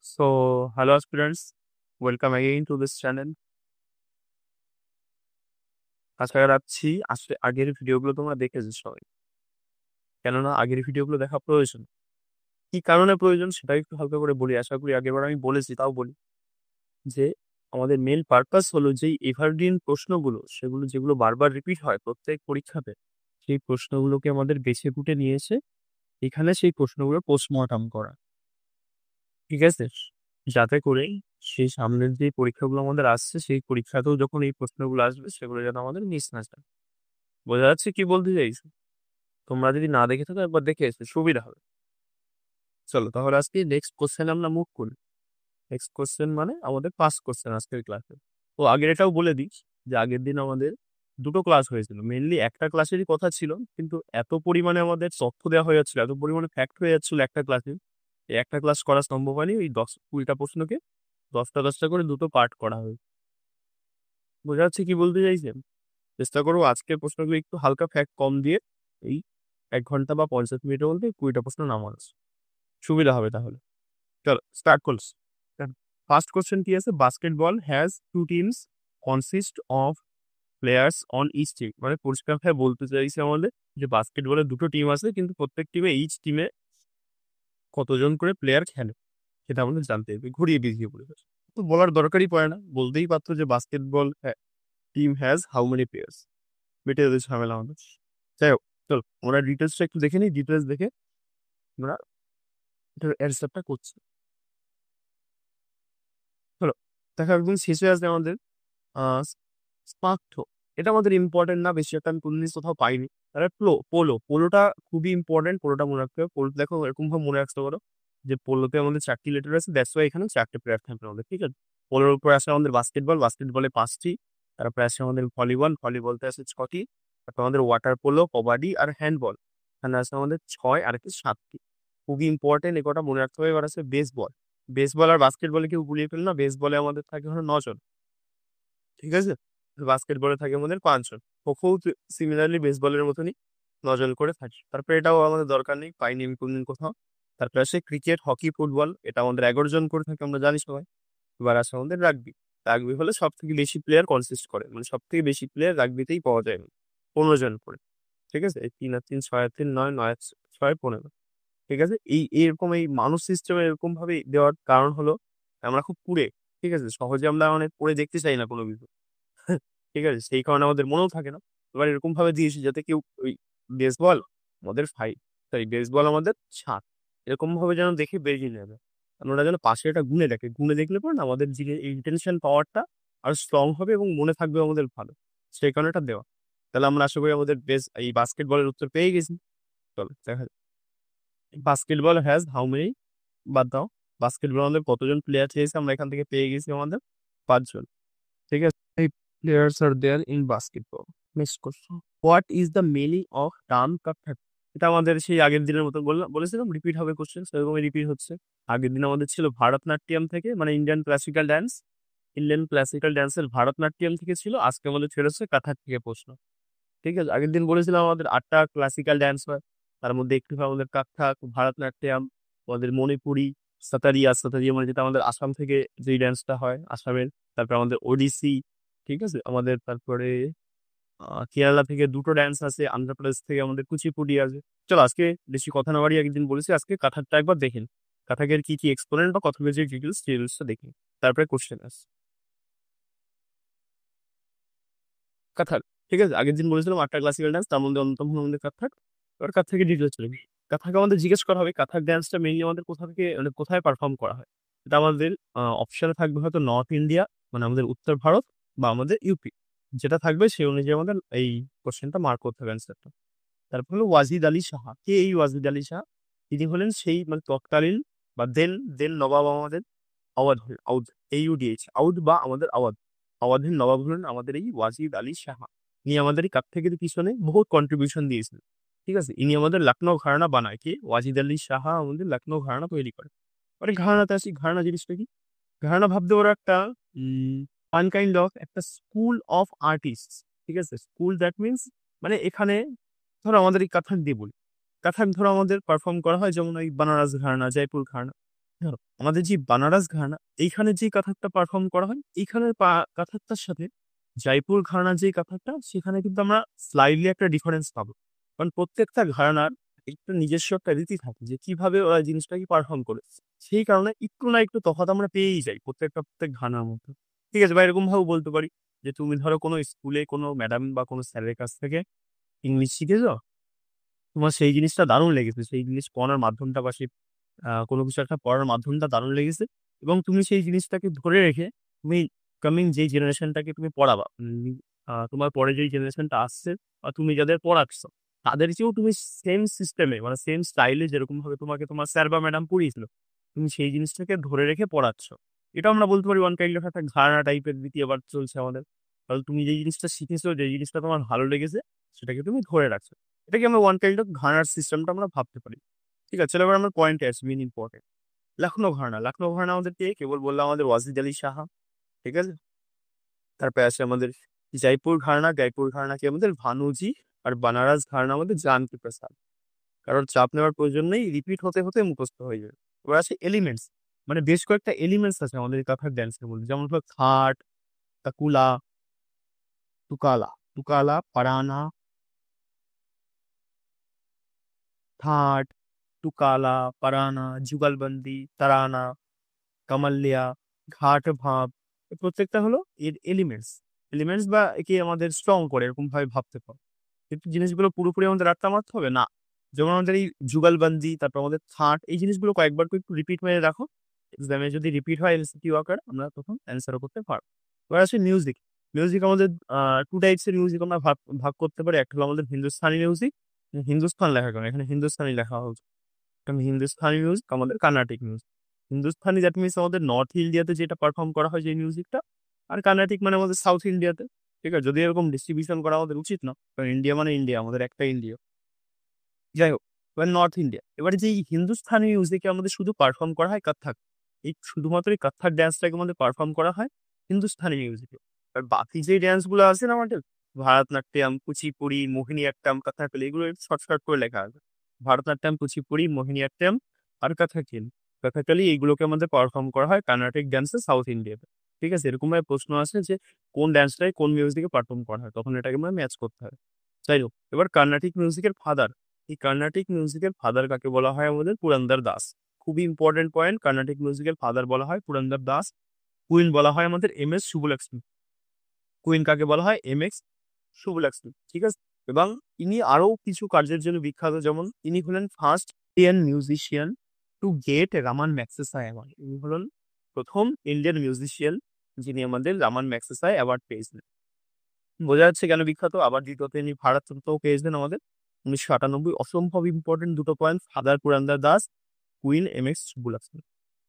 So, hello aspirants, welcome again to this channel. আশা রাখছি আসলে আগের ভিডিওগুলো তোমরা দেখেছো সবাই, কেননা আগের ভিডিওগুলো দেখা প্রয়োজন। কি কারণে প্রয়োজন সেটা একটু হালকা করে বলি। আশা করি আগেরবার আমি বলেছি, তাও বলি যে আমাদের মেন পারপাস হলো যে এভারগ্রিন প্রশ্নগুলো, সেগুলো যেগুলো বারবার রিপিট হয় প্রত্যেক পরীক্ষাতে, সেই প্রশ্নগুলোকে আমাদের বেছে কুটে নিয়ে এসে এখানে সেই প্রশ্নগুলো পোস্টমর্টম করা, ঠিক আছে? যাতে করে সেই সামনের যে পরীক্ষাগুলো আমাদের আসছে সেই পরীক্ষাতেও যখন এই প্রশ্নগুলো আসবে সেগুলো যেন আমাদের মিস না যায়। বোঝা যাচ্ছে কি বলতে চাইছি? তোমরা যদি না দেখে থাকো একবার দেখে এসে সুবিধা হবে। চলো তাহলে আজকে নেক্সট কোশ্চেন আমরা মুভ করি। নেক্সট কোশ্চেন মানে আমাদের ফার্স্ট কোশ্চেন আজকের ক্লাসে। তো আগের এটাও বলে দিই যে আগের দিন আমাদের দুটো ক্লাস হয়েছিল, মেনলি একটা ক্লাসেরই কথা ছিল, কিন্তু এত পরিমাণে আমাদের তথ্য দেওয়া হয়ে যাচ্ছিল, এত পরিমাণে ফ্যাক্ট হয়ে যাচ্ছিল একটা ক্লাসে, এই একটা ক্লাস করা সম্ভব হয়নি। ওই 10-20টা প্রশ্নকে 10টা করে দুটো পার্ট করা হয়। বোঝা যাচ্ছে কি বলতে চাইছেন? চেষ্টা করবো আজকের প্রশ্নগুলো একটু হালকা ফ্যাক্ট কম দিয়ে এই 1 ঘন্টা বা 50 মিনিটের মধ্যে 20টা প্রশ্ন নামানো সুবিধা হবে তাহলে। চলো স্টার্ট করছি। ফার্স্ট কোশ্চেন কি আছে? Basketball has two teams consist of players on each team. মানে পরিষ্কার ভাবে বলতে চাইছে আমাদের যে বাস্কেটবলের দুটো টিম আছে, কিন্তু প্রত্যেক টিমে কতজন করে প্লেয়ার খেলে সেটা আমাদের জানতে হবে। ঘুরিয়ে বিজিয়ে পড়ে গেছে, তো বলার দরকারই পড়ে না, বলতেই পারতো যে basketball team has how many players, মিটে যেতে ঝামেলা আমাদের। যাই হোক, চলো আমরা ডিটেলসটা একটু দেখে নিই। ডিটেলস দেখে আমরা এটার অ্যান্সারটা করছি। চলো দেখা একদম শেষে আসবে আমাদের স্পার্কথ্রো। এটা আমাদের ইম্পর্টেন্ট না বেশি একটা, আমি কোনো জিনিস কোথাও পাইনি। তাহলে পোলোটা খুবই ইম্পর্টেন্ট, পোলোটা মনে রাখতে হবে। পোলো দেখো এরকম ভাবে মনে রাখতে পারো যে পোলোতে আমাদের 4টি লেটার আছে, দ্যাটস ওয়াই এখানে 4টে প্লেয়ার থাকবে আমাদের, ঠিক আছে? পোলোর উপরে আসে আমাদের বাস্কেটবলে 5টি, তারপরে আসে আমাদের ভলিবলতে আছে 6টি, তারপর আমাদের ওয়াটার পোলো, কবাডি আর হ্যান্ডবল, এখানে আছে আমাদের 6 আর কি 7টি। খুবই ইম্পর্টেন্ট, এ কটা মনে রাখতে হবে। এবার আছে বেসবল। বেসবল আর বাস্কেটবলে কেউ গুলিয়ে ফেল না। বেসবলে আমাদের থাকে হলো 9 জন, ঠিক আছে? বাস্কেটবলে থাকে আমাদের 5 জন। খোখো সিমিলারলি বেসবলের মতনই 9 জন করে থাকে। তারপরে এটাও আমাদের দরকার নেই, পাইনি আমি কোনদিন কোথাও। তারপরে আসে ক্রিকেট, হকি, ফুটবল, এটা আমাদের 11 জন করে থাকে, আমরা জানি সবাই। এবার আসে আমাদের রাগবি। রাগবি হলে সব থেকে বেশি প্লেয়ার কনসিস্ট করে, মানে সব থেকে বেশি প্লেয়ার রাগবিতেই পাওয়া যায়, 15 জন করে, ঠিক আছে? এই 3 আর 3 6 আর 3 9, 9 আর 6 15, ঠিক আছে? এরকম এই মানুষ সিস্টেমে এরকম ভাবে দেওয়ার কারণ হলো আমরা খুব কুড়ে, ঠিক আছে? সহজে আমরা অনেক পড়ে দেখতে চাই না কোনো কিছু, ঠিক আছে? সেই কারণে আমাদের মনেও থাকে না। এবার এরকম ভাবে দিয়েছি যাতে কেউ ওই বেসবল আমাদের 5, সরি বেসবল আমাদের 7, এরকম ভাবে যেন দেখে বেরিয়ে নেবে। ওরা যেন পাশে এটা গুনে দেখে, গুনে দেখলে পরে না আমাদের যে ইন্টেনশন পাওয়ারটা আর স্ট্রং হবে এবং মনে থাকবে আমাদের ভালো, সেই কারণে এটা দেওয়া। তাহলে আমরা আশা করি আমাদের এই বাস্কেটবলের উত্তর পেয়ে গেছি। চলো দেখা যাক। বাস্কেটবল হ্যাজ হাউ মেনি, বাদ দাও, বাস্কেটবল আমাদের কতজন প্লেয়ার চেয়েছে, আমরা এখান থেকে পেয়ে গেছি আমাদের 5 জন, ঠিক আছে? এই players are there in basketball. Next question, what is the meaning of term Kathak? এটা আমাদের সেই আগের দিনের মতো বলেছিলাম রিপিট হবে কোশ্চেন, সেরকমই রিপিট হচ্ছে। আগের দিন আমাদের ছিল ভারতনাট্যম থেকে, মানে ইন্ডিয়ান ক্লাসিক্যাল ড্যান্সের ভারতনাট্যম থেকে ছিল। আজকে আমাদের ছেড়েছে কাথাক থেকে প্রশ্ন, ঠিক আছে? আগের দিন বলেছিলাম আমাদের 8টা ক্লাসিক্যাল ড্যান্স হয়, তার মধ্যে একটু আমাদের কাথক, ভারতনাট্যম, আমাদের মণিপুরি, সাতারিয়া মানে যেটা আমাদের আসাম থেকে যেই ড্যান্সটা হয় আসামের, তারপর আমাদের ওডিসি, ঠিক আছে? আমাদের তারপরে কেরালা থেকে দুটো ড্যান্স আছে, আন্ধ্রপ্রদেশ থেকে আমাদের কুচিপুডি আছে। চলো আজকে বেশি কথা না বাড়ি, একদিন বলেছি আজকে কাথাকটা একবার দেখেন, কাথাকের কি কি এক্সপোনেন্ট বা কথকের যে ডিটেলসটা দেখি, তারপরে কোশ্চেন আছে। কাথাক, ঠিক আছে? আগের দিন বলেছিলাম 8টা ক্লাসিক্যাল ডান্স, তার মধ্যে অন্যতম হলো আমাদের কাথাক। এবার কাথাকের ডিটেলস চলে গেছি। কাথাকে আমাদের জিজ্ঞেস করা হবে কাথাক ডান্সটা মেইনলি আমাদের কোথা থেকে, মানে কোথায় পারফর্ম করা হয়। এটা আমাদের অপশনে থাকবে হয়তো নর্থ ইন্ডিয়া, মানে আমাদের উত্তর ভারত, বা আমাদের ইউপি, যেটা থাকবে সেই অনুযায়ী আমাদের এই কোশ্চেনটা মার্ক করতে হবে অ্যান্সারটা। তারপর হলো ওয়াজিদ আলী সাহা। কে এই ওয়াজিদ আলী সাহা? তিনি হলেন সেই মানে তৎকালীন বা দেন দেন নবাব আমাদের আউদ, AUDH, আউদ বা আমাদের আওয়াধ, আওয়াধের নবাব হলেন আমাদের এই ওয়াজিদ আলী সাহা। ইনি আমাদের এই কাত্যাগিরি পিছনে বহুত কন্ট্রিবিউশন দিয়েছেন, ঠিক আছে? ইনি আমাদের লখনৌ ঘরানা বানায়। কে? ওয়াজিদ আলী সাহা আমাদের লখনৌ ঘরানা তৈরি করে। মানে ঘরানাতে আসি, ঘরানা জিনিসটা কি? ঘরানা ভাবতে ওরা একটা ওয়ান কাইন্ড অফ একটা স্কুল অফ আর্টিস্ট, ঠিক আছে? স্কুল দ্যাট মিনস মানে এখানে ধরো আমাদের এই কাথাক দিয়ে বলি, কাথাক ধরো আমাদের পারফর্ম করা হয় যেমন ওই বানারস ঘরানা, জয়পুর ঘরানা, ধরো আমাদের যে বানারস ঘরানা, এইখানে যে কাঁথারটা পারফর্ম করা হয়, এইখানের কাঁথারটার সাথে জয়পুর ঘরানার যে কাঁথারটা, সেখানে কিন্তু আমরা স্লাইডলি একটা ডিফারেন্স পাবো। কারণ প্রত্যেকটা ঘরানার একটা নিজস্ব একটা রীতি থাকে যে কিভাবে ওরা জিনিসটাকে পারফর্ম করে। সেই কারণে একটু না একটু তফাৎ আমরা পেয়েই যাই প্রত্যেক ঘরানার মধ্যে। ঠিক আছে, বা এরকম ভাবে বলতে পারি যে তুমি ধরো কোনো স্কুলে কোনো ম্যাডাম বা কোনো স্যারের কাছ থেকে ইংলিশ শিখেছো, তোমার সেই জিনিসটা দারুণ লেগেছে, সেই জিনিস পড়ার মাধ্যমটা বা সেই কোনো কিছু একটা পড়ার মাধ্যমটা দারুণ লেগেছে, এবং তুমি সেই জিনিসটাকে ধরে রেখে তুমি কামিং যেই জেনারেশনটাকে তুমি পড়াবা, তোমার পরে যেই জেনারেশনটা আসছে বা তুমি যাদের পড়াচ্ছ, তাদেরকেও তুমি সেম সিস্টেমে মানে সেম স্টাইলে যেরকম ভাবে তোমাকে তোমার স্যার বা ম্যাডাম পড়িয়েছিল, তুমি সেই জিনিসটাকে ধরে রেখে পড়াচ্ছ। এটা আমরা বলতে পারি ওয়ান কাইন্ড অফ একটা ঘরানা টাইপের দ্বিতীয় বার চলছে আমাদের। তাহলে তুমি যেই জিনিসটা শিখেছো, যে জিনিসটা তোমার ভালো লেগেছে, সেটাকে তুমি ধরে রাখছো। এটাকে আমরা ওয়ান কাইন্ড অফ ঘরানার সিস্টেমটা আমরা ভাবতে পারি। ঠিক আছে, চলো এবার আমার পয়েন্টে আসি, মেন ইম্পর্টেন্ট। লখনৌ ঘরানা, লখনৌ ঘরানা আমাদের কে কেবল বললাম আমাদের ওয়াজিদ আলী সাহা। ঠিক আছে, তারপরে আছে আমাদের জয়পুর ঘরানা, জয়পুর ঘরানা কি আমাদের ভানুজি, আর বানারস ঘরানা আমাদের জানকী প্রসাদ। কারণ চাপ নেওয়ার প্রয়োজন নেই, রিপিট হতে হতে মুখস্থ হয়ে যাবে। এবার আছে এলিমেন্টস, মানে বেশ কয়েকটা এলিমেন্টস আছে আমাদের এই কাথার ড্যান্সের মধ্যে, যেমন হলো খাট, তাকুলা, তুকালা, তুকালা, পারানা, থাট, তুকালা, পারানা, যুগলবন্দি, তারানা, কামাল্লিয়া, ঘাট ভাব, এই প্রত্যেকটা হলো এর এলিমেন্টস। এলিমেন্টস বা একে আমাদের স্ট্রং করে এরকম ভাবে ভাবতে পারো। কিন্তু জিনিসগুলো পুরোপুরি আমাদের রাখতে মারতে হবে না। যেমন আমাদের এই যুগলবন্দি, তারপর আমাদের থাট, এই জিনিসগুলো কয়েকবার করে একটু রিপিট মেরে রাখো। এক্সামে যদি রিপিট হয় এমসিকিউ আকারে, আমরা তখন অ্যান্সারও করতে পারবো। এবার আছে মিউজিক। মিউজিক আমাদের টু টাইপস এর মিউজিক আমরা ভাগ ভাগ করতে পারি। একটা হলো আমাদের হিন্দুস্তানি মিউজিক, হিন্দুস্তান লেখা কেন, এখানে হিন্দুস্তানি লেখা হচ্ছে। একটা হিন্দুস্তানি মিউজিক, আমাদের Carnatic music. Hindustani that means আমাদের নর্থ ইন্ডিয়াতে যেটা পারফর্ম করা হয় যে মিউজিকটা, আর কার্নাটিক মানে আমাদের সাউথ ইন্ডিয়াতে। ঠিক আছে, যদি এরকম ডিস্ট্রিবিউশন করা আমাদের উচিত না, কারণ ইন্ডিয়া মানে ইন্ডিয়া, আমাদের একটা ইন্ডিয়া। যাই হোক, এবার নর্থ ইন্ডিয়া, এবারে যে এই হিন্দুস্তানি মিউজিকে আমাদের শুধু পারফর্ম করা হয় কত্থক, এই শুধুমাত্র এই কত্থক ড্যান্সটাকে আমাদের পারফর্ম করা হয় হিন্দুস্তানি মিউজিকে। আর বাকি যে ড্যান্স গুলো আছে না আমাদের, ভারতনাট্যম, কুচিপুড়ি, মোহিনীঅট্টম, কথাকলি, এগুলো শর্ট করে লেখা আছে। ভারতনাট্যম, কুচিপুড়ি, মোহিনীঅট্টম আর কথাকলি, কথাকলি এইগুলোকে আমাদের পারফর্ম করা হয় কর্ণাটিক ড্যান্সে সাউথ ইন্ডিয়াতে। ঠিক আছে, এরকম ভাবে প্রশ্ন আসে যে কোন ড্যান্সটাই কোন মিউজিকে পারফর্ম করা হয়, তখন এটাকে আমরা ম্যাচ করতে হয়। যাই হোক, এবার কর্ণাটিক মিউজিকের ফাদার, এই কর্ণাটিক মিউজিকের ফাদার কাকে বলা হয় আমাদের পুরন্দর দাস। খুবই ইম্পর্টেন্ট পয়েন্ট, কর্ণাটিক মিউজিকের ফাদার বলা হয় পুরন্দর দাস। কুইন বলা হয় আমাদের এম এস শুভলক্ষ্মী। কুইন কাকে বলা হয়, এম এক্স শুভলক্ষ্মী। ঠিক আছে, এবং ইনি আরো কিছু কার্যের জন্য বিখ্যাত, যেমন ইনি হলেন first Indian musician to get Raman Magsaysay award. ইনি হলেন প্রথম ইন্ডিয়ান মিউজিশিয়ান যিনি আমাদের রামান ম্যাগসেসে অ্যাওয়ার্ড পেয়েছিলেন। বোঝা যাচ্ছে কেন বিখ্যাত। আবার দ্বিতীয়ত ইনি ভারতরত্নও পেয়েছিলেন আমাদের 1998। অসম্ভব ইম্পর্টেন্ট দুটো point, father Purandar Das, queen M S Subbulakshmi.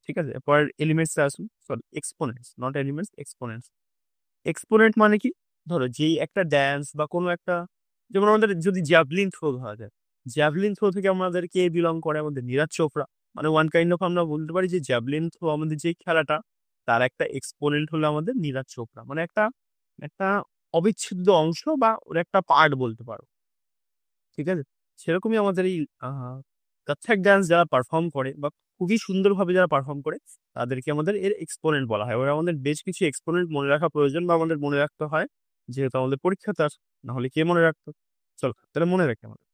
ঠিক আছে, এরপর এলিমেন্টস আসুন, sorry exponents, not elements, exponents. Exponent মানে কি, ধরো যেই একটা ড্যান্স বা কোনো একটা, যেমন আমাদের যদি জ্যাভলিন থ্রো ধরা যায়, জ্যাভলিন থ্রো থেকে আমাদের কে বিলং করে, আমাদের নীরাজ চোপড়া। মানে ওয়ান কাইন্ড অফ আমরা বলতে পারি যে জ্যাভলিন থ্রো আমাদের যে খেলাটা, তার একটা এক্সপোনেন্ট হলো আমাদের নীরাজ চোপড়া, মানে একটা একটা অবিচ্ছেদ্য অংশ বা ওর একটা পার্ট বলতে পারো। ঠিক আছে, সেরকমই আমাদের এই কত্থক ডান্স যারা পারফর্ম করে বা খুবই সুন্দরভাবে যারা পারফর্ম করে, তাদেরকে আমাদের এর এক্সপোনেন্ট বলা হয়। ওরা আমাদের বেশ কিছু এক্সপোনেন্ট মনে রাখা প্রয়োজন বা আমাদের মনে রাখতে হয়, যেহেতু আমাদের পরীক্ষাতে আসে, নাহলে কে মনে রাখতো। চলো তাহলে মনে রাখি আমাদের।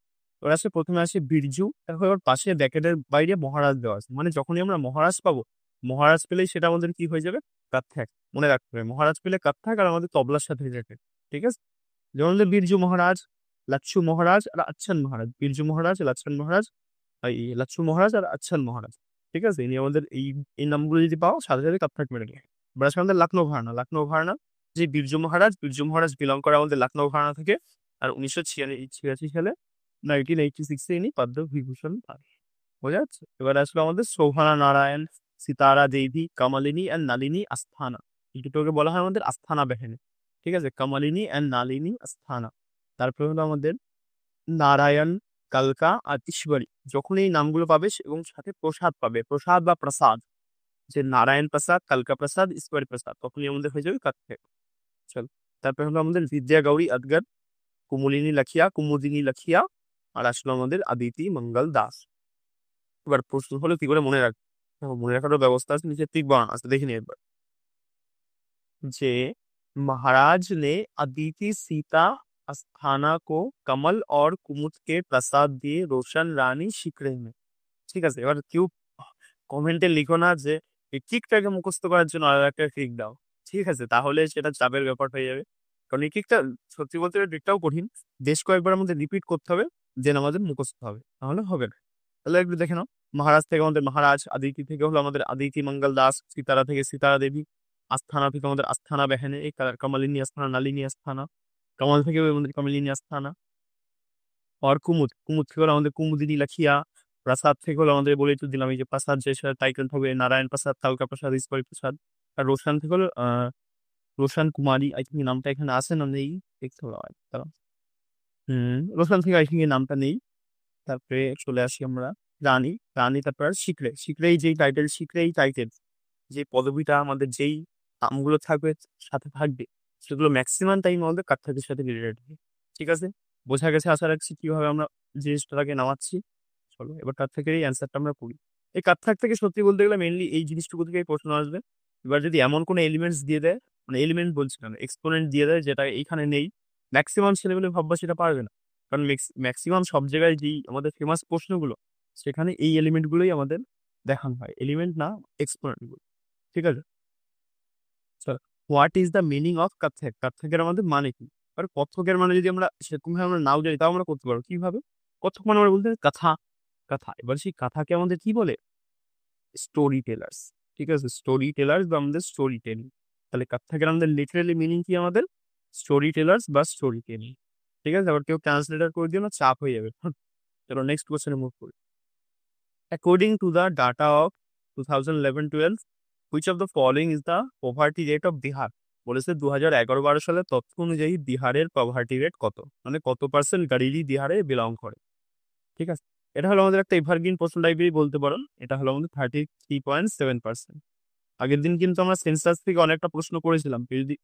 ওরা আসে, প্রথমে আসে বিরজু, তারপর ওর পাশে ব্র্যাকেটের বাইরে মহারাজ দেওয়া আছে, মানে যখনই আমরা মহারাজ পাবো, মহারাজ পেলেই সেটা আমাদের কি হয়ে যাবে, কত্থক। মনে রাখতে হবে মহারাজ পেলে কত্থক আর আমাদের তবলার সাথে রিলেটেড। ঠিক আছে, যেমন হলো বিরজু মহারাজ, লাচ্ছু মহারাজ আর আচ্ছন মহারাজ। বিরজু মহারাজ, লাচ্ছন মহারাজ, এই লাচ্ছু মহারাজ আর আচ্ছন মহারাজ। ঠিক আছে, ইনি আমাদের এই নামগুলো যদি পাও, সাথে সাথে কাপ মেরে নিয়ে। এবার আসলে আমাদের লখনৌ ঘরানা, লখনৌ ঘরানা যে বিরজু মহারাজ বিলং করে আমাদের লখনৌ ঘরানা থেকে। আর 1986 সালে 1986 ইনি পদ্মবিভূষণ পান। বোঝা যাচ্ছে। এবার আসলে আমাদের শোভানা নারায়ণ, সিতারা দেবী, কামালিনী অ্যান্ড নালিনী আস্থানা। এই দুটোকে বলা হয় আমাদের আস্থানা বাহিনী। ঠিক আছে, কামালিনী অ্যান্ড নালিনী আস্থানা। তারপরে হলো আমাদের নারায়ণ, কালকা আর ঈশ্বরী। যখন এই নামগুলো পাবে এবং সাথে প্রসাদ পাবে, প্রসাদ বা প্রসাদ, যে নারায়ণ প্রসাদ, কালকা প্রসাদ, ঈশ্বরী প্রসাদ, তখনই আমাদের হয়ে যাবে কত্থক। চল, তারপরে হলো আমাদের বিদ্যা গৌরী আদগর, কুমুদিনী লাখিয়া, আর আসলো আমাদের আদিতি মঙ্গল দাস। এবার প্রশ্ন হলো কি করে মনে রাখবে। মনে রাখারও ব্যবস্থা আছে, নিচে টিক বানানো আছে, দেখে নিই একবার। যে महाराज ने अदिति सीता अस्थाना को कमल और कुमुद के प्रसाद दिए रोशन रानी शिकरे में। ঠিক আছে, এবার কেউ কমেন্টে লিখো না যে এই কিকটাকে মুখস্থ করার জন্য আলাদা একটা কিক দাও। ঠিক আছে, তাহলে সেটা চাপের ব্যাপার হয়ে যাবে। কারণ এই কিকটা সত্যি বলতে গেলে ট্রিকটাও কঠিন, বেশ কয়েকবার আমাদের রিপিট করতে হবে, দেন আমাদের মুখস্থ হবে, তাহলে হবে না। তাহলে একটু দেখে নাও। মহারাজ থেকে আমাদের মহারাজ, আদিতি থেকে হলো আমাদের আদিতি মঙ্গল দাস, সিতারা থেকে সিতারা দেবী, আস্থানা থেকে আমাদের আস্থানা বেহেনে, এই কমলিনী আস্থানা, নালিনী আস্থানা, কমল থেকে আমাদের কমলিনী আস্থানা। আর কুমুদ, কুমুদ থেকে হলো আমাদের কুমুদিনী লাখিয়া। প্রাসাদ থেকে হলো আমাদের বলে তো দিলাম এই যে প্রাসাদ, যে টাইটেল হবে নারায়ণ প্রাসাদ, তালকা প্রাসাদ, ঈশ্বরী প্রাসাদ। আর রোশন থেকে হলো রোশন কুমারী, আই থিঙ্ক নামটা এখানে আছে না নেই, দেখতে হবে দাঁড়াও। রোশন থেকে আই থিঙ্ক এই নামটা নেই। তারপরে চলে আসি আমরা রানী, রানী তারপর শিখরে, শিখরেই যেই টাইটেল, শিখরেই টাইটেল, যে পদবিটা আমাদের যেই নামগুলো থাকবে সাথে থাকবে, সেগুলো ম্যাক্সিমাম টাইম আমাদের কাঠাকের সাথে রিলেটেড। ঠিক আছে, বোঝা গেছে আশা রাখছি কিভাবে আমরা জিনিসটাকে নামাচ্ছি। চলো এবার কাঠাকের এই অ্যান্সারটা আমরা করি। এই কাঠাক থেকে সত্যি বলতে গেলে মেনলি এই জিনিসটুকু থেকেই প্রশ্ন আসবে। এবার যদি এমন কোনো এলিমেন্টস দিয়ে দেয়, মানে এলিমেন্ট বলছি কেন, এক্সপোনেন্ট দিয়ে দেয় যেটা এইখানে নেই, ম্যাক্সিমাম ছেলেগুলো ভাববা সেটা পারবে না। কারণ ম্যাক্সিমাম সব জায়গায় যেই আমাদের ফেমাস প্রশ্নগুলো, সেখানে এই এলিমেন্ট গুলোই আমাদের দেখানো হয়, এলিমেন্ট না এক্সপোনেন্ট গুলো। ঠিক আছে, what is the meaning of Kathak, কাথেকের আমাদের মানে কি? আর কত্থকের মানে যদি আমরা সেরকম ভাবে আমরা নাও জানি, তাও আমরা করতে পারবো কিভাবে। কত্থক মানে আমরা বলতে কথা, কথা। এবার সেই কথাকে আমাদের কি বলে? Story tailors. ঠিক আছে, স্টোরি টেলার্স বা আমাদের স্টোরি টেলিং। তাহলে কাথেকের আমাদের লিটারালি মিনিং কি আমাদের? স্টোরি টেলার্স বা স্টোরি টেলিং। ঠিক আছে, আবার কেউ ট্রান্সলেটার করে দিও না, চাপ হয়ে যাবে। চলো নেক্সট কোশ্চেনে মুভ করি। According to the data off 2011-12, which of the following is the poverty rate of Bihar? বলেছে 2011-12 সালে তথ্য অনুযায়ী বিহারের পভার্টি রেট কত, মানে কত পার্সেন্ট গরিবই বিহারে বিলং করে। ঠিক আছে, এটা হলো আমাদের একটা এভারগ্রিন প্রশ্ন টাইপেরই বলতে পারো। এটা হলো আমাদের 33.7%। আগের দিন কিন্তু আমরা সেন্সাস থেকে অনেকটা প্রশ্ন করেছিলাম, কেউ যদি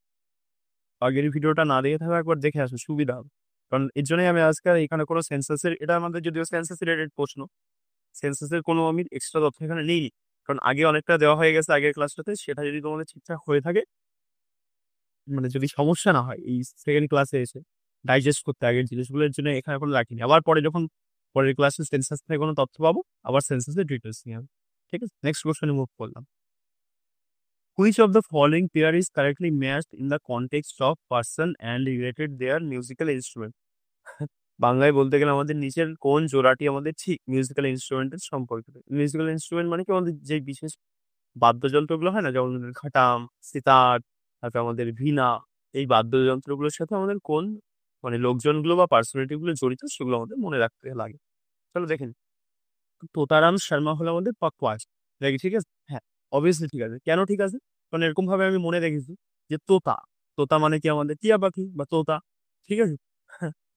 আগের ভিডিওটা না দেখে থাকো একবার দেখে আসো, সুবিধা হবে। কারণ এর জন্যই আমি আজকে এখানে কোনো সেন্সাসের, এটা আমাদের যদিও সেন্সাস রিলেটেড প্রশ্ন, সেন্সাসের কোনো আমি এক্সট্রা তথ্য এখানে নেই, কারণ আগে অনেকটা দেওয়া হয়ে গেছে আগের ক্লাসটাতে। সেটা যদি তোমাদের ঠিকঠাক হয়ে থাকে, মানে যদি সমস্যা না হয় এই সেকেন্ড ক্লাসে এসে ডাইজেস্ট করতে আগের জিনিসগুলোর জন্য, এখানে কোনো রাখিনি। আবার পরে যখন পরের ক্লাসে সেন্সাস থেকে কোনো তথ্য পাবো, আবার সেন্সাসের ডিটেলস নিয়ে হবে। ঠিক আছে, নেক্সট কোশ্চেনে মুভ করলাম। Which of the following pair is correctly matched in the context of person and related their musical instrument? বাংলায় বলতে গেলে আমাদের নিচের কোন জোড়াটি আমাদের ঠিক মিউজিক্যাল ইনস্ট্রুমেন্টের সম্পর্কিত? মিউজিক্যাল ইনস্ট্রুমেন্ট মানে কি আমাদের যে বিশেষ বাদ্যযন্ত্রগুলো হয় না, যেমন খাটাম, সিতার, তারপর আমাদের ভিনা, এই বাদ্যযন্ত্রগুলোর সাথে আমাদের কোন মানে লোকজনগুলো বা পার্সোনালিটি গুলো জড়িত, সেগুলো আমাদের মনে রাখতে লাগে। চলো দেখেন, তোতারাম শর্মা হলো আমাদের পকওয়াজ। দেখি ঠিক আছে, হ্যাঁ অবভিয়াসলি ঠিক আছে। কেন ঠিক আছে? কারণ এরকম ভাবে আমি মনে রেখেছি যে তোতা, তোতা মানে কি আমাদের টিয়া পাখি বা তোতা। ঠিক আছে,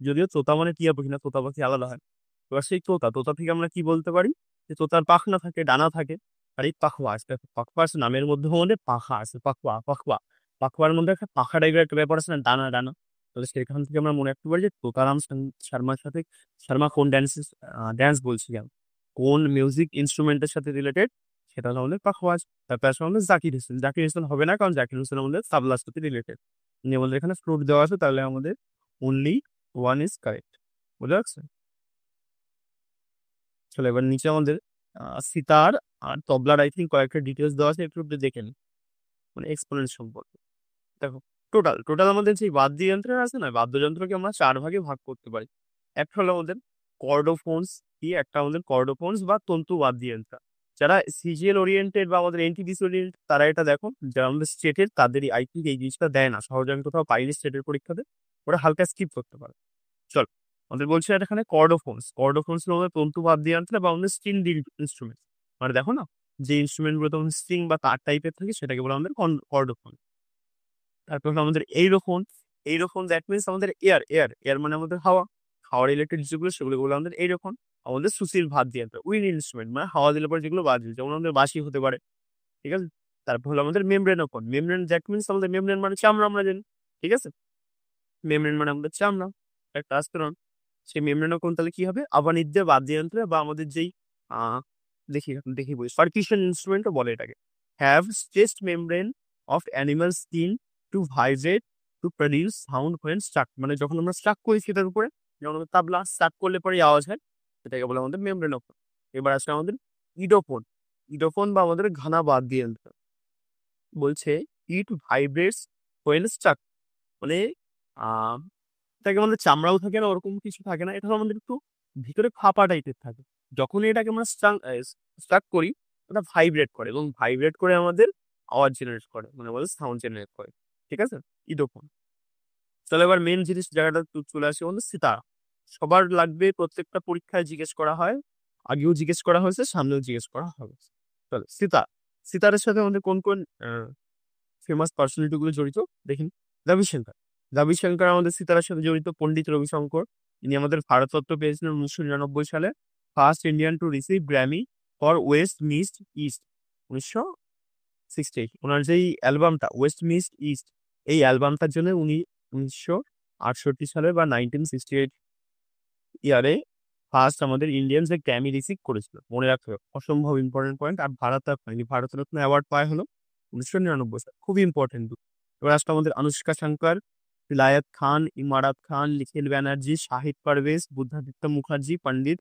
যদিও তোতা মানে টিয়া পাখি না, তোতা পাখি আলাদা হয়। এবার সেই তোতা, তোতা থেকে আমরা কি বলতে পারি? যে তোতার পাখনা থাকে, ডানা থাকে। আর এই পাখওয়া, পাখওয়াস নামের মধ্যে আমাদের পাখা আছে, পাখওয়া, পাখওয়া, পাখওয়ার মধ্যে একটা পাখা টাইপের একটা ব্যাপার আছে না, ডানা ডানা। তাহলে সেখান থেকে আমরা মনে রাখতে পারি যে তোতারাম শর্মার সাথে, শর্মা কোন ড্যান্স বলছি আমি, কোন মিউজিক ইনস্ট্রুমেন্টের সাথে রিলেটেড, সেটা হলো আমাদের পাখওয়াজ। তারপর আসলে আমাদের জাকির হোসেন, জাকির হোসেন হবে না, কারণ জাকির হোসেন আমাদের তাবলার সাথে রিলেটেড। আমাদের এখানে ফ্লুট দেওয়া আছে, তাহলে আমাদের অনলি ওয়ান ইজ কারেক্ট। বুঝতে পারছেন? চলো এবার নিচে আমাদের সিতার আর তবলার আই থিঙ্ক কয়েকটা ডিটেলস দেওয়া আছে, একটু একটু দেখেন, মানে এক্সপোনেন্ট সম্পর্কে। দেখো, টোটাল টোটাল আমাদের যে বাদ্যযন্ত্রের আছে না, বাদ্যযন্ত্রকে আমরা 4 ভাগে ভাগ করতে পারি। একটা হলো আমাদের কর্ডোফোনস, কি একটা আমাদের কর্ডোফোনস বা তন্তু বাদ্যযন্ত্র। যারা সিজিএল ওরিয়েন্টেড বা আমাদের এনটিপিসি ওরিয়েন্টেড, তারা এটা দেখো, যারা আমাদের স্টেটের, তাদেরই আই থিঙ্ক এই জিনিসটা দেয় না সহজে, আমি কোথাও পাইনি স্টেটের পরীক্ষাতে, ওরা হালকা স্কিপ করতে পারে। চল, আমাদের বলছে এখানে কর্ডোফোনস, কর্ডোফোনস হলো আমাদের তন্তু বাদ্যযন্ত্র বা আমাদের স্ট্রিং ইনস্ট্রুমেন্ট। মানে দেখো না, যে ইনস্ট্রুমেন্ট গুলো তোমাদের স্ট্রিং বা তার টাইপের থাকে, সেটাকে বলে আমাদের কর্ডোফোন। তারপর হলো আমাদের এইরকম, এইরকম দ্যাট মিনস আমাদের এয়ার, এয়ার এয়ার মানে আমাদের হাওয়া, হাওয়া রিলেটেড যেগুলো সেগুলো বলে আমাদের এইরকম। আমাদের সুশীল ভাত দিয়ে উইন্ড ইনস্ট্রুমেন্ট, মানে হাওয়া দিলে পরে যেগুলো বাজে, যেমন আমাদের বাঁশি হতে পারে। ঠিক আছে, তারপর হলো আমাদের membrane open, membrane that means আমাদের মেমব্রেন মানে চামড়া, আমরা জানি। ঠিক আছে, মেমব্রেন মানে আমাদের চামড়া, একটা আস্তরণ। সেই মেমব্রেন ওপন তাহলে কি হবে? আবার নির্দেহ বাদ্যযন্ত্রে বা আমাদের যেই দেখি দেখি বলি, পারকিউশন ইনস্ট্রুমেন্টও বলে এটাকে। Have stressed membrane of animal skin to vibrate to produce sound when struck, মানে যখন আমরা স্ট্রাক করি সেটার উপরে, যেমন আমরা তাবলা স্ট্রাক করলে পরে আওয়াজ হয়, সেটাকে বলে আমাদের মেমব্রেন অফ। এবার আসলে আমাদের ইডোফোন, ইডোফোন বা আমাদের ঘানা বাদ দিয়ে আনতে হবে। বলছে ইট ভাইব্রেটস হোয়েন স্ট্রাক, মানে আহ এটাকে আমাদের চামড়াও থাকে না, ওরকম কিছু থাকে না, এটা আমাদের একটু ভিতরে ফাঁপা টাইপের থাকে। যখনই এটাকে আমরা স্ট্রাক করি, ওটা ভাইব্রেট করে এবং ভাইব্রেট করে আমাদের আওয়াজ জেনারেট করে, মানে বলে সাউন্ড জেনারেট করে। ঠিক আছে, ইডোফোন। তাহলে এবার মেন জিনিস জায়গাটা চলে আসে আমাদের সিতারা। সবার লাগবে, প্রত্যেকটা পরীক্ষায় জিজ্ঞেস করা হয়, আগেও জিজ্ঞেস করা হয়েছে, সামনেও জিজ্ঞেস করা হবে। চলো সিতার, সিতারের সাথে আমাদের কোন কোন ফেমাস পার্সোনালিটি গুলো জড়িত দেখিন। রবিশঙ্কর, রবিশঙ্কর আমাদের সিতারার সাথে জড়িত। পণ্ডিত রবিশঙ্কর, ইনি আমাদের ভারতরত্ন পেয়েছিলেন 1999 সালে, first Indian to receive Grammy for West mist east, 1968। ওনার যেই অ্যালবামটা ওয়েস্ট মিস্ট ইস্ট, এই অ্যালবামটার জন্য উনি 1968 সালে বা 1968 ইয়ারে ফার্স্ট আমাদের ইন্ডিয়ান যে গ্র্যামি রিসিভ করেছিল, মনে রাখতে হবে, অসম্ভব ইম্পর্টেন্ট পয়েন্ট। আর ভারতরত্ন অ্যাওয়ার্ড পায় হলো 1999 সালে, খুবই ইম্পর্টেন্ট। এবার আসলে আমাদের অনুষ্কা শঙ্কর, বিলায়ত খান, ইমারাত খান, নিখিল ব্যানার্জি, শাহিদ পারভেজ, বুদ্ধাদিত্য মুখার্জি, পণ্ডিত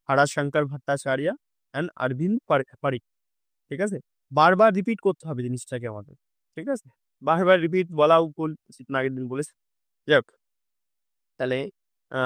হরাশঙ্কর ভট্টাচার্য অ্যান্ড অরবিন্দ পারিখ। ঠিক আছে, বারবার রিপিট করতে হবে জিনিসটাকে আমাদের। ঠিক আছে, বারবার রিপিট বলাও উচিত না, আগের দিন বলেছে। যাক, তাহলে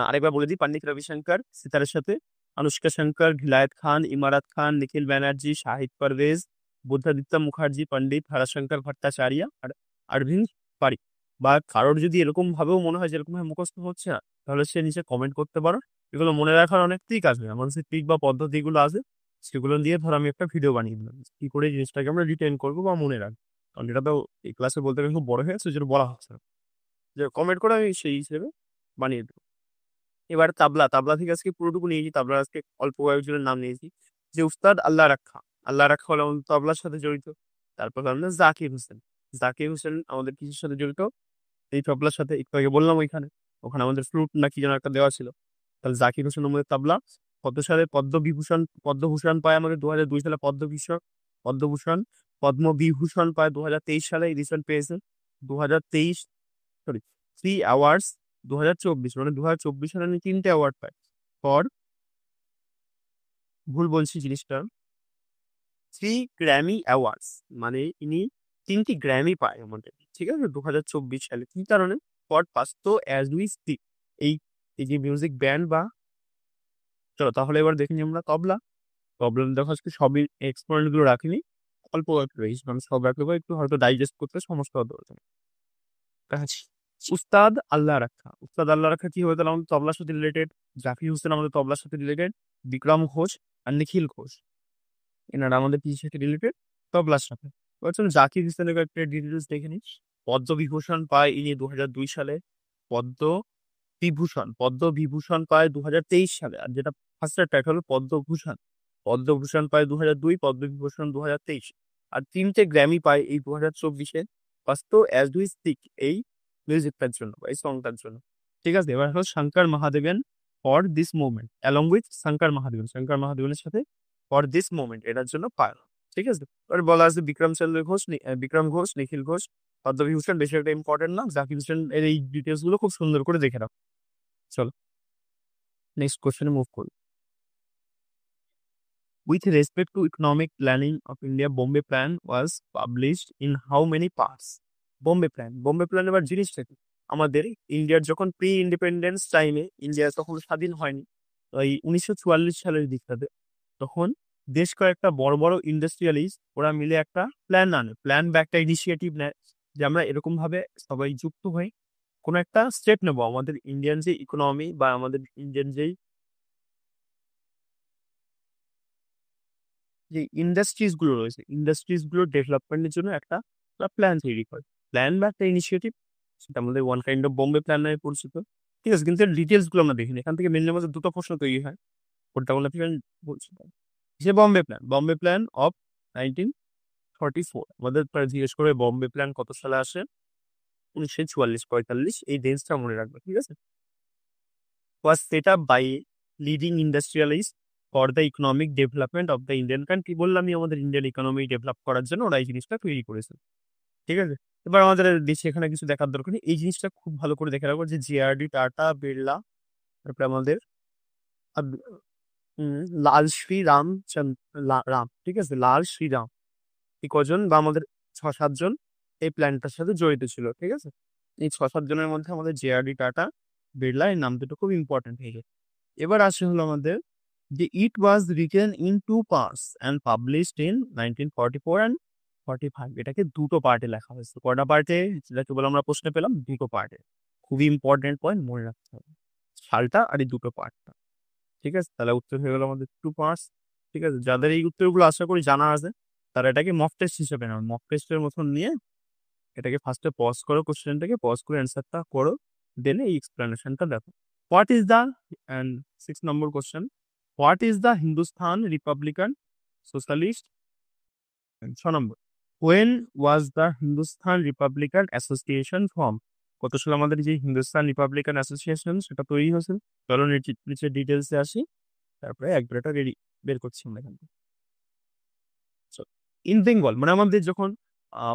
আরেকবার বলে দিই, পণ্ডিত রবিশঙ্কর সিতারের সাথে, অনুষ্কা শঙ্কর, ভিলায়ত খান, ইমারাত খান, নিখিল ব্যানার্জি, শাহিদ পারভেজ, বুদ্ধাদিত্য মুখার্জি, পণ্ডিত হরাশঙ্কর ভট্টাচার্য আর অরবিন্দ পারিখ। বা কারোর যদি এরকম ভাবেও মনে হয় যেরকম ভাবে মুখস্থ হচ্ছে না, তাহলে সে নিচে কমেন্ট করতে পারো। এগুলো মনে রাখার অনেক ট্রিক আছে, আমার যে ট্রিক বা পদ্ধতিগুলো আছে, সেগুলো দিয়ে ধর আমি একটা ভিডিও বানিয়ে দিলাম কি করে এই জিনিসটাকে আমরা রিটেন করবো বা মনে রাখবো। কারণ এটা তো এই ক্লাসে বলতে গেলে খুব বড় হয়ে গেছে, যেটা বলা হচ্ছে না, যে কমেন্ট করে আমি সেই হিসেবে বানিয়ে দেবো। এবার তাবলা, তাবলা থেকে আজকে পুরোটুকু নিয়েছি, তাবলা আজকে অল্প কয়েকজনের নাম নিয়েছি। যে উস্তাদ আল্লাহ রাখা, আল্লাহ রাখা হলো আমাদের তবলার সাথে জড়িত। তারপর আমাদের জাকির হোসেন, জাকির হোসেন আমাদের কিসের সাথে জড়িত, এই তবলার সাথে। একটু আগে বললাম ওইখানে, ওখানে আমাদের ফ্লুট না কি যেন একটা দেওয়া ছিল। তাহলে জাকির হোসেন আমাদের তবলা। কত সালে পদ্মবিভূষণ, পদ্মভূষণ পায় আমাদের 2002 সালে, পদ্মভূষণ, পদ্মভূষণ, পদ্মবিভূষণ পায় 2023 সালে, রিসেন্ট পেয়েছে 2023, সরি 3 অ্যাওয়ার্ডস 2024, মানে 2024 সালে আমি 3টে অ্যাওয়ার্ড পাই ফর, ভুল বলছি জিনিসটা, 3 গ্র্যামি অ্যাওয়ার্ডস, মানে ইনি 3টি গ্র্যামি পায় আমাদের। ঠিক আছে, 2024 সালে। কি কারণে? ফর পাস্তো অ্যাজ উই স্পিক, এই এই যে মিউজিক ব্যান্ড বা, চলো তাহলে এবার দেখে নিই আমরা তবলা। তবলা দেখো আজকে সবই এক্সপোনেন্ট গুলো রাখিনি, অল্প একটু রেখেছি, কারণ সব রাখলে পরে একটু হয়তো ডাইজেস্ট করতে সমস্যা হতে পারে। দেখাচ্ছি, উস্তাদ আল্লাহ রাখা, উস্তাদ আল্লাহ রাখা কি হবে তাহলে আমাদের তবলার সাথে রিলেটেড। জাকির হোসেন আমাদের তবলার সাথে রিলেটেড, বিক্রম ঘোষ আর নিখিল ঘোষ, এনারা আমাদের কি সাথে রিলেটেড, তবলার সাথে। বলছেন জাকির হোসেনের একটা ডিটেলস দেখে নিই। পদ্মবিভূষণ পায় ইনি 2002 সালে, পদ্ম বিভূষণ, পদ্মবিভূষণ পায় 2023 সালে। আর যেটা ফার্স্টের টাইটেল হলো পদ্মভূষণ, পদ্মভূষণ পায় 2002, পদ্মবিভূষণ 2023। আর 3টে গ্র্যামি পায় এই 2024-এ, ফার্স্ট তো অ্যাজ ডু স্পিক, এই মিউজিকটার জন্য বা এই সংটার জন্য। ঠিক আছে, এবার হলো Shankar Mahadevan for this moment, along with Shankar Mahadevan, Shankar মহাদেবনের সাথে ফর দিস মোমেন্ট এটার জন্য পায়। ঠিক আছে, এবার বলা আছে বিক্রম চন্দ্র ঘোষ, বিক্রম ঘোষ, নিখিল ঘোষ, পদ্মবিভূষণ বেশি একটা ইম্পর্টেন্ট না, জাকির হোসেন এর এই ডিটেলস গুলো খুব সুন্দর করে দেখে রাখো। চলো নেক্সট কোশ্চেনে মুভ করি। With respect to economic planning of India, Bombay plan was published in how many parts? Bombay plan, Bombay plan এবার জিনিসটা কি, আমাদের ইন্ডিয়ার যখন প্রি ইন্ডিপেন্ডেন্স টাইমে, ইন্ডিয়া তখন স্বাধীন হয়নি, ওই 1944 সালের দিকটাতে, তখন বেশ কয়েকটা বড় বড় ইন্ডাস্ট্রিয়ালিস্ট ওরা মিলে একটা প্ল্যান আনে, প্ল্যান বা একটা ইনিশিয়েটিভ নেয়, যে আমরা এরকম ভাবে সবাই যুক্ত হয়ে কোনো একটা স্টেপ নেবো, আমাদের ইন্ডিয়ান যে ইকোনমি বা আমাদের ইন্ডিয়ান যেই যে ইন্ডাস্ট্রিজ গুলো রয়েছে, ইন্ডাস্ট্রিজ গুলোর ডেভেলপমেন্টের জন্য একটা প্ল্যান তৈরি করে, প্ল্যান বা একটা ইনিশিয়েটিভ, সেটা আমাদের one kind of Bombay plan নামে পরিচিত। ঠিক আছে, কিন্তু ডিটেলস গুলো আমরা দেখিনি, এখান থেকে মেনলি আমাদের দুটো প্রশ্ন তৈরি হয়, কোনটা বলে আপনি বলছি যে Bombay plan, Bombay plan of 1944, আমাদের জিজ্ঞেস করে বম্বে প্ল্যান কত সালে আসে, 1944-45, এই ডেন্সটা মনে রাখবে। ঠিক আছে, was set up by leading industrialists for the economic development of the Indian country. বললামই আমাদের ইন্ডিয়ান ইকোনমি ডেভেলপ করার জন্য ওরা এই জিনিসটা তৈরি করেছে। ঠিক আছে? এবার আমাদের দেশে এখানে কিছু দেখার দরকার নেই। এই জিনিসটা খুব ভালো করে দেখে রাখবো যে জেআরডি, টাটা, বিড়লা, তারপরে আমাদের আব লাল শ্রীরাম রাম, ঠিক আছে? লাল শ্রীরাম এই কজন বা আমাদের ৬-৭ জন এই প্ল্যানটার সাথে জড়িত ছিল। ঠিক আছে? এই ৬-৭ জনের মধ্যে আমাদের জেআরডি টাটা, বিড়লা এই নাম দুটো খুব ইম্পর্টেন্ট হয়ে যায়। এবার আসে হলো আমাদের যে it was written in 2 parts and published in 1944 and 45। এটাকে দুটো পার্টে লেখা হয়েছে। কয়টা পার্টে? যেটা কেবল আমরা প্রশ্নে পেলাম, দুটো পার্টে। খুবই ইম্পর্টেন্ট পয়েন্ট, মনে রাখতে হবে সালটা আর এই দুটো পার্টটা। ঠিক আছে? তাহলে উত্তর হয়ে গেল আমাদের 2 পার্টস। ঠিক আছে? যাদের এই উত্তরগুলো আশা করি জানা আছে তারা এটাকে মক টেস্ট হিসেবে নাও। মক টেস্টের মতন নিয়ে এটাকে ফার্স্টে পজ করো, কোশ্চেনটাকে পজ করে অ্যান্সারটা করো, দেন এই এক্সপ্লেনেশনটা দেখো। What is the and 6 number question, what is the Hindustan Republican socialist? 6 number, when was the Hindustan Republican association form? কত সালে আমাদের যে হিন্দুস্তান রিপাবলিকান অ্যাসোসিয়েশন সেটা তৈরি হয়েছে? চলো নিচে ডিটেলসে আসি, তারপরে একবার এটা বের করছি আমরা এখান থেকে। ইন বেঙ্গল মানে আমাদের যখন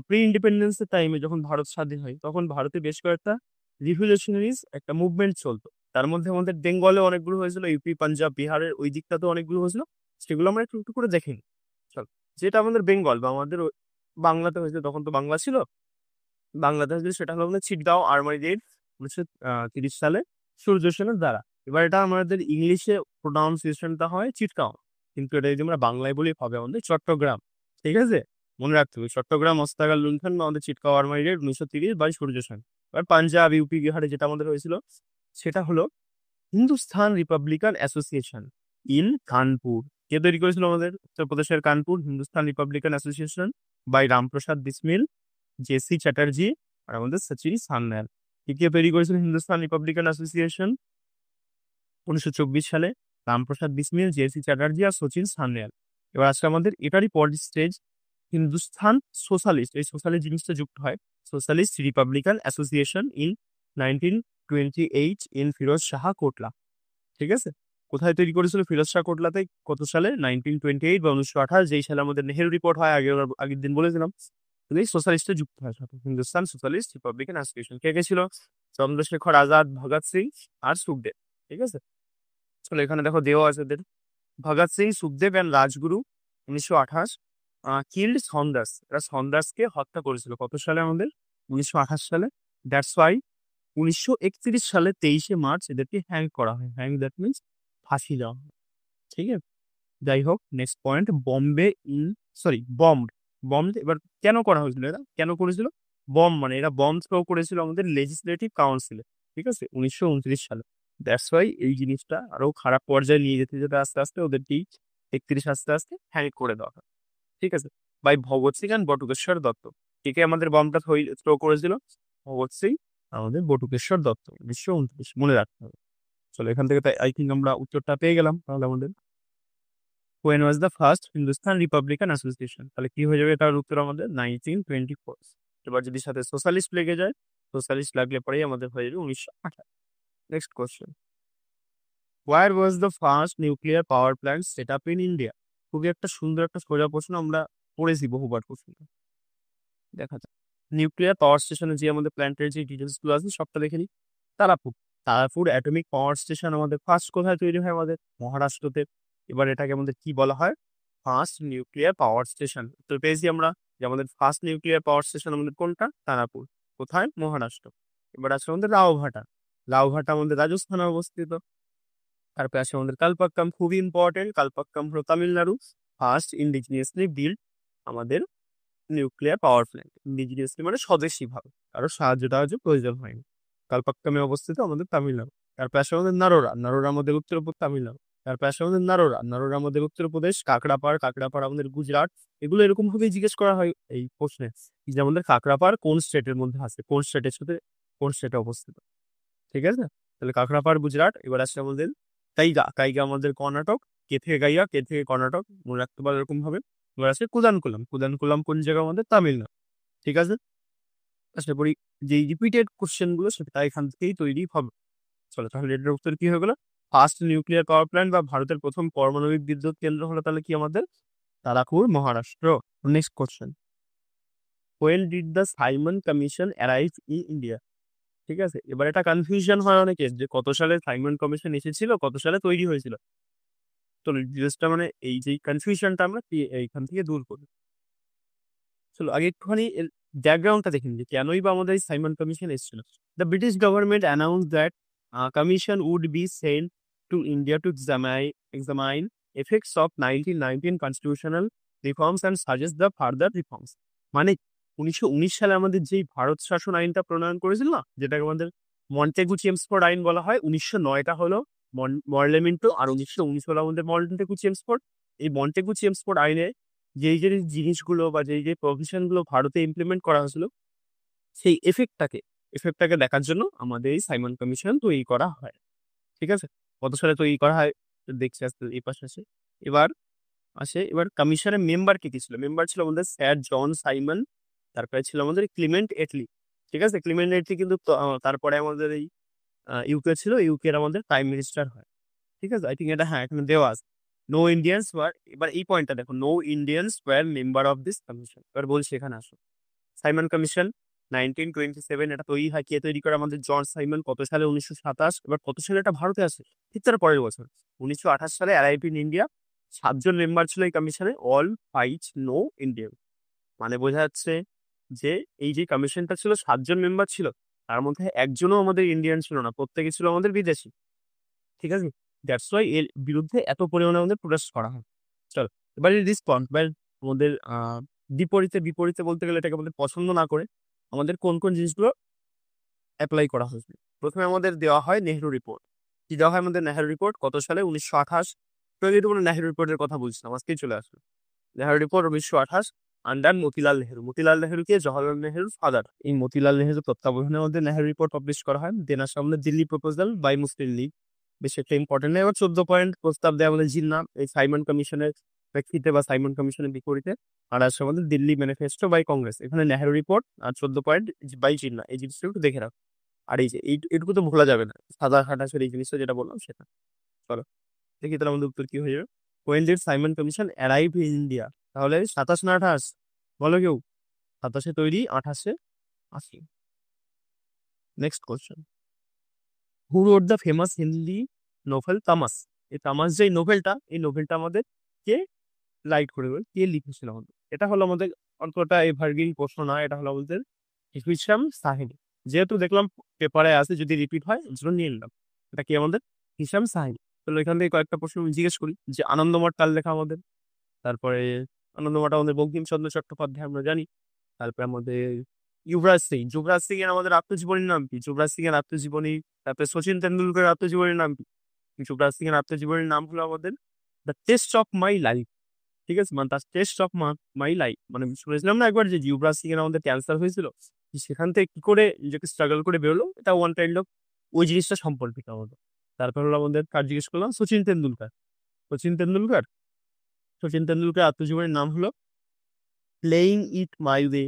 প্রি ইন্ডিপেন্ডেন্সের টাইমে যখন ভারত স্বাধীন হয় তখন ভারতে বেশ কয়েকটা রিভলিউশনারিজ একটা মুভমেন্ট চলতো। তার মধ্যে আমাদের বেঙ্গলে অনেকগুলো হয়েছিল, ইউপি, পাঞ্জাব, বিহারের ওই দিকটাতেও অনেকগুলো হয়েছিল। সেগুলো আমরা একটু একটু করে দেখে নিই। চল, যেটা আমাদের বেঙ্গল বা আমাদের বাংলাতে হয়েছে, তখন তো বাংলা ছিল, বাংলাতে হয়েছিল সেটা হলো আমাদের চিটগাঁও আর্মারি রেড 1930 সালে সূর্য সেনের দ্বারা। এবার এটা আমাদের ইংলিশে প্রোনাউন্সিয়েশনটা হয় চিটগাঁও, কিন্তু এটা যদি আমরা বাংলায় বলি হবে আমাদের চট্টগ্রাম। ঠিক আছে? মনে রাখতে হবে চট্টগ্রাম অস্তাগার লুণ্ঠন বা আমাদের Chittagong armoury raid 1930 by Surya Sen. এবার পাঞ্জাব, ইউপি, বিহারে যেটা আমাদের হয়েছিল সেটা হলো Hindustan Republican Association in Kanpur. কে তৈরি করেছিল? আমাদের উত্তরপ্রদেশের Kanpur. Hindustan Republican Association by Ramprasad Bismil, JC Chatterjee আর আমাদের সচিন সান্যাল। কে তৈরি করেছিল হিন্দুস্তান রিপাবলিকান অ্যাসোসিয়েশন? 1924 সালে রামপ্রসাদ বিসমিল, জেসি চ্যাটার্জি আর সচিন সান্যাল। এবার আজকে আমাদের এটারই পরের স্টেজ হিন্দুস্তান সোশ্যালিস্ট, এই সোশ্যালিস্ট জিনিসটা যুক্ত হয় socialist Republican Association in 1928 in Firoz Shah Kotla. ঠিক আছে? কোথায় তৈরি করেছিল? ফিরোজ শাহ কোটলাতে। কত সালে? 1928 বা 1928, যেই সালে আমাদের নেহেরু রিপোর্ট হয়, আগের দিন বলেছিলাম। এই সোশ্যালিস্টে যুক্ত হয় সাথে হিন্দুস্তান সোশ্যালিস্ট রিপাবলিকান অ্যাসোসিয়েশন। কে কে ছিল? চন্দ্রশেখর আজাদ, ভগৎ সিং আর সুখদেব। ঠিক আছে? চলো এখানে দেখো দেওয়া আছে ওদের। Bhagat Singh, Sukhdev and Rajguru 1928 killed Saunders. এরা সন্দাসকে হত্যা করেছিল কত সালে? আমাদের 1928 সালে। দ্যাটস ওয়াই 1931 সালে 23শে মার্চ এদেরকে হ্যাং করা হয়। হ্যাং দ্যাট মিনস ফাঁসি দেওয়া হয়। ঠিক আছে? যাই হোক, next point, Bombay in bomb. এবার কেন করা হয়েছিল? এরা কেন করেছিল বম? মানে এরা বম থ্রো করেছিল আমাদের লেজিসলেটিভ কাউন্সিলে। ঠিক আছে? 1929 সালে। দ্যাটস ওয়াই এই জিনিসটা আরো খারাপ পর্যায়ে নিয়ে যেতে যেতে আস্তে আস্তে ওদেরকেই 31 আস্তে আস্তে হ্যাং করে দেওয়া হয়। ঠিক আছে? By Bhagat Singh and Batukeshwar Dutt. কে আমাদের বমটা থ্রো করেছিল? ভগৎ সিং, আমাদের বটুকেশ্বর দত্ত। 1929 মনে রাখতে হবে। চলো এখান থেকে আই থিঙ্ক আমরা উত্তরটা পেয়ে গেলাম তাহলে আমাদের। When was the first Hindustan Republican association? তাহলে কি হয়ে যাবে তার উত্তর আমাদের 1924। এবার যদি সাথে সোশ্যালিস্ট লেগে যায়, সোশ্যালিস্ট লাগলে পরেই আমাদের হয়ে যাবে 1928। Next question, where was the first nuclear power plant set up in India? খুবই একটা সুন্দর একটা সোজা প্রশ্ন, আমরা পড়েছি বহুবার প্রশ্নটা। দেখা যাক নিউক্লিয়ার পাওয়ার স্টেশনে যে আমাদের প্ল্যান্টের যে ডিটেলস গুলো আছে সবটা দেখে নিই। Tarapur. Tarapur atomic power station আমাদের ফার্স্ট কোথায় তৈরি হয়? আমাদের মহারাষ্ট্রতে। এবার এটাকে আমাদের কি বলা হয়? First nuclear power station. তো পেয়েছি আমরা যে আমাদের ফার্স্ট নিউক্লিয়ার পাওয়ার স্টেশন আমাদের কোনটা? তারাপুর। কোথায়? মহারাষ্ট্র। এবার আছে আমাদের রাওভাটা। রাওভাটা আমাদের রাজস্থানে অবস্থিত। তারপরে আছে আমাদের কালপাক্কাম, খুবই ইম্পর্টেন্ট। কালপাক্কাম হলো তামিলনাড়ু। ফার্স্ট ইন্ডিজিনিয়াসলি বিল্ড আমাদের নিউক্লিয়ার পাওয়ার প্ল্যান্ট। ইন্ডিজিনিয়াসলি মানে স্বদেশী ভাবে, কারো সাহায্য টাহায্য প্রয়োজন হয়নি। কালপাক্কামে অবস্থিত আমাদের তামিলনাড়ু। তার পাশে আমাদের নারোরা। নারোরা আমাদের উত্তর তামিলনাড়ু। তার পাশে আমাদের নারোরা। নারোরা আমাদের উত্তরপ্রদেশ। কাকড়াপাড় আমাদের গুজরাট। এগুলো এরকম ভাবে জিজ্ঞেস করা হয় এই প্রশ্নে, যে আমাদের কাকড়াপাড় কোন স্টেটের মধ্যে আছে, কোন স্টেটের সাথে কোন স্টেটে অবস্থিত। ঠিক আছে? তাহলে কাকড়াপাড় গুজরাট। এবার আসছে আমাদের কাইগা। কাইগা আমাদের কর্ণাটক। কে থেকে গাইয়া, কে থেকে কর্ণাটক, মনে রাখতে পারো এরকম ভাবে। এবার আছে কুদানকুলাম। কুদানকুলাম কোন জায়গা? আমাদের তামিলনাড়ু। ঠিক আছে? আশা করি যে রিপিটেড কোশ্চেন গুলো সেটা এখান থেকেই তৈরি হবে। চলো তাহলে এটার উত্তর কি হয়ে গেল? ফার্স্ট নিউক্লিয়ার পাওয়ার প্ল্যান্ট বা ভারতের প্রথম পারমাণবিক বিদ্যুৎ কেন্দ্র হলো তাহলে কি আমাদের Tarapur, Maharashtra. Next question, when did the Simon Commission arrive in India? ঠিক আছে, এবার এটা কনফিউশন হয় অনেকের যে কত সালে সাইমন কমিশন এসেছিল, কত সালে তৈরি হয়েছিল। তো ডিটেলসটা মানে এই যে কনফিউশনটা আমরা এইখান থেকে দূর করি। চলো আগে একটুখানি ব্যাকগ্রাউন্ডটা দেখে নিই যে কেনই বা আমাদের সাইমন কমিশন এসেছিল। The British government announce that commission would be sent to India to examine effects of 1919 constitutional reforms and suggest the further reforms. মানে 1919 সালে আমাদের যেই ভারত শাসন আইনটা প্রণয়ন করেছিল না, যেটাকে আমাদের মন্টেগু চেমসফোর্ড আইন বলা হয়, 1909টা হলো মর্লেমেন্টো, আর 1919 হলো আমাদের মন্টেগু চেমসফোর্ড। এই মন্টেগু চেমসফোর্ড আইনে যেই যে জিনিসগুলো বা যেই যে প্রভিশনগুলো ভারতে ইমপ্লিমেন্ট করা হয়েছিল, সেই এফেক্টটাকে দেখার জন্য আমাদের এই সাইমন কমিশন তৈরি করা হয়। ঠিক আছে, কত সালে তৈরি করা হয় দেখছি আজকে এই পাশে আসে। এবার কমিশনের মেম্বার কি কি ছিল? মেম্বার ছিল আমাদের স্যার জন সাইমন, তারপরে ছিল আমাদের ক্লিমেন্ট এটলি। ঠিক আছে, ক্লিমেন্ট এটলি কিন্তু তারপরে আমাদের এই ইউকে ছিল, ইউকের আমাদের প্রাইম মিনিস্টার হয়। ঠিক আছে, আই থিঙ্ক এটা হ্যাঁ এখানে দেওয়া আছে। নো ইন্ডিয়ান্স ওয়ার, এবার এই পয়েন্টটা দেখো, no Indians were member of this commission. এবার বলছি এখানে আসো, সাইমন কমিশন 1927 এটা তৈরি হয়, কে তৈরি করে? আমাদের জন সাইমন। কত সালে? 1927। এবার কত সালে এটা ভারতে আসে? ঠিক তার পরের বছর 1928 সালে অ্যারাইভ ইন ইন্ডিয়া। 7জন মেম্বার ছিল এই কমিশনে, অল ফাইট নো ইন্ডিয়ান। মানে বোঝা যাচ্ছে যে এই যে কমিশনটা ছিল 7জন মেম্বার ছিল, তার মধ্যে একজনও আমাদের ইন্ডিয়ান ছিল না, প্রত্যেকে ছিল আমাদের বিদেশি। ঠিক আছে, দ্যাটস ওয়াই এর বিরুদ্ধে এত পরিমাণে আমাদের প্রোটেস্ট করা হয়। চলো এবার রিসপন্স বা আমাদের বিপরীতে বিপরীতে বলতে গেলে এটাকে আমাদের পছন্দ না করে আমাদের কোন কোন জিনিসগুলো অ্যাপ্লাই করা হয়েছে। প্রথমে আমাদের দেওয়া হয় নেহরু রিপোর্ট। কি দেওয়া হয় আমাদের? নেহরু রিপোর্ট। কত সালে? 1928। তো যেহেতু আমরা নেহরু রিপোর্টের কথা বলছিলাম, আজকেই চলে আসলো নেহরু রিপোর্ট 1928 আন্ডার মতিলাল নেহরু। মতিলাল নেহরুকে জওহরলাল নেহরুর ফাদার। এই মতিলাল নেহরু তত্ত্বাবধানে আমাদের নেহরু রিপোর্ট পাবলিশ করা হয়। দেন আসে আমাদের দিল্লি প্রপোজাল বাই মুসলিম লীগ, বেশি একটা ইম্পর্টেন্ট নেই। এবার 14 পয়েন্ট প্রস্তাব দেয় আমাদের জিন্না এই সাইমন কমিশনের প্রেক্ষিতে বা সাইমন কমিশনের বিপরীতে। আর আসে আমাদের দিল্লি ম্যানিফেস্টো বাই কংগ্রেস। এখানে নেহরু রিপোর্ট আর 14 পয়েন্ট বাই জিন্না, এই জিনিসটা একটু দেখে রাখো। আর এই যে এইটুকু তো ভোলা যাবে না, সাদা খাটাসের এই জিনিসটা যেটা বললাম সেটা। চলো দেখি তাহলে আমাদের উত্তর কি হয়ে যাবে। When did Simon Commission arrive in India? তাহলে 27 না 28? বলো কেউ। 27-এ তৈরি, 28-এ আসি। Next question, who wrote the famous Hindi novel Tamas? এই তামাস যে নোভেলটা, এই নোভেলটা আমাদের কে লাইট করে দেবে, কে লিখেছিল আমাদের? এটা হলো আমাদের অন্তটা এভারগ্রিন প্রশ্ন না, এটা হলো আমাদের হিশাম সাহিনী। যেহেতু দেখলাম পেপারে আছে, যদি রিপিট হয় ওর জন্য নিয়ে নিলাম। এটা কি আমাদের? হিশাম সাহিনী। তাহলে এখান থেকে কয়েকটা প্রশ্ন আমি জিজ্ঞেস করি যে আনন্দমঠ কার লেখা আমাদের? তারপরে আনন্দমঠ আমাদের বঙ্কিমচন্দ্র চট্টোপাধ্যায়, আমরা জানি। তারপরে আমাদের যুবরাজ সিং এর আমাদের আত্মজীবনীর নাম কি? যুবরাজ সিং এর আত্মজীবনী। তারপরে সচিন তেন্ডুলকরের আত্মজীবনীর নাম কি? যুবরাজ সিং এর আত্মজীবনীর নাম হলো আমাদের the test of my life. ঠিক আছে, মানে তার টেস্ট অফ মাই লাইফ। মানে শুনেছিলাম না একবার যে যুবরাজ সিং এর আমাদের ক্যান্সার হয়েছিল, সেখান থেকে কি করে নিজেকে স্ট্রাগল করে বেরোলো, এটা ওয়ান কাইন্ড অফ ওই জিনিসটা সম্পর্কিত আমাদের। তারপর হলো আমাদের কার জিজ্ঞেস করলাম? সচিন তেন্ডুলকার। সচিন তেন্ডুলকার সচিন তেন্ডুলকার আত্মজীবনীর নাম হলো প্লেইং ইট মাই ওয়ে।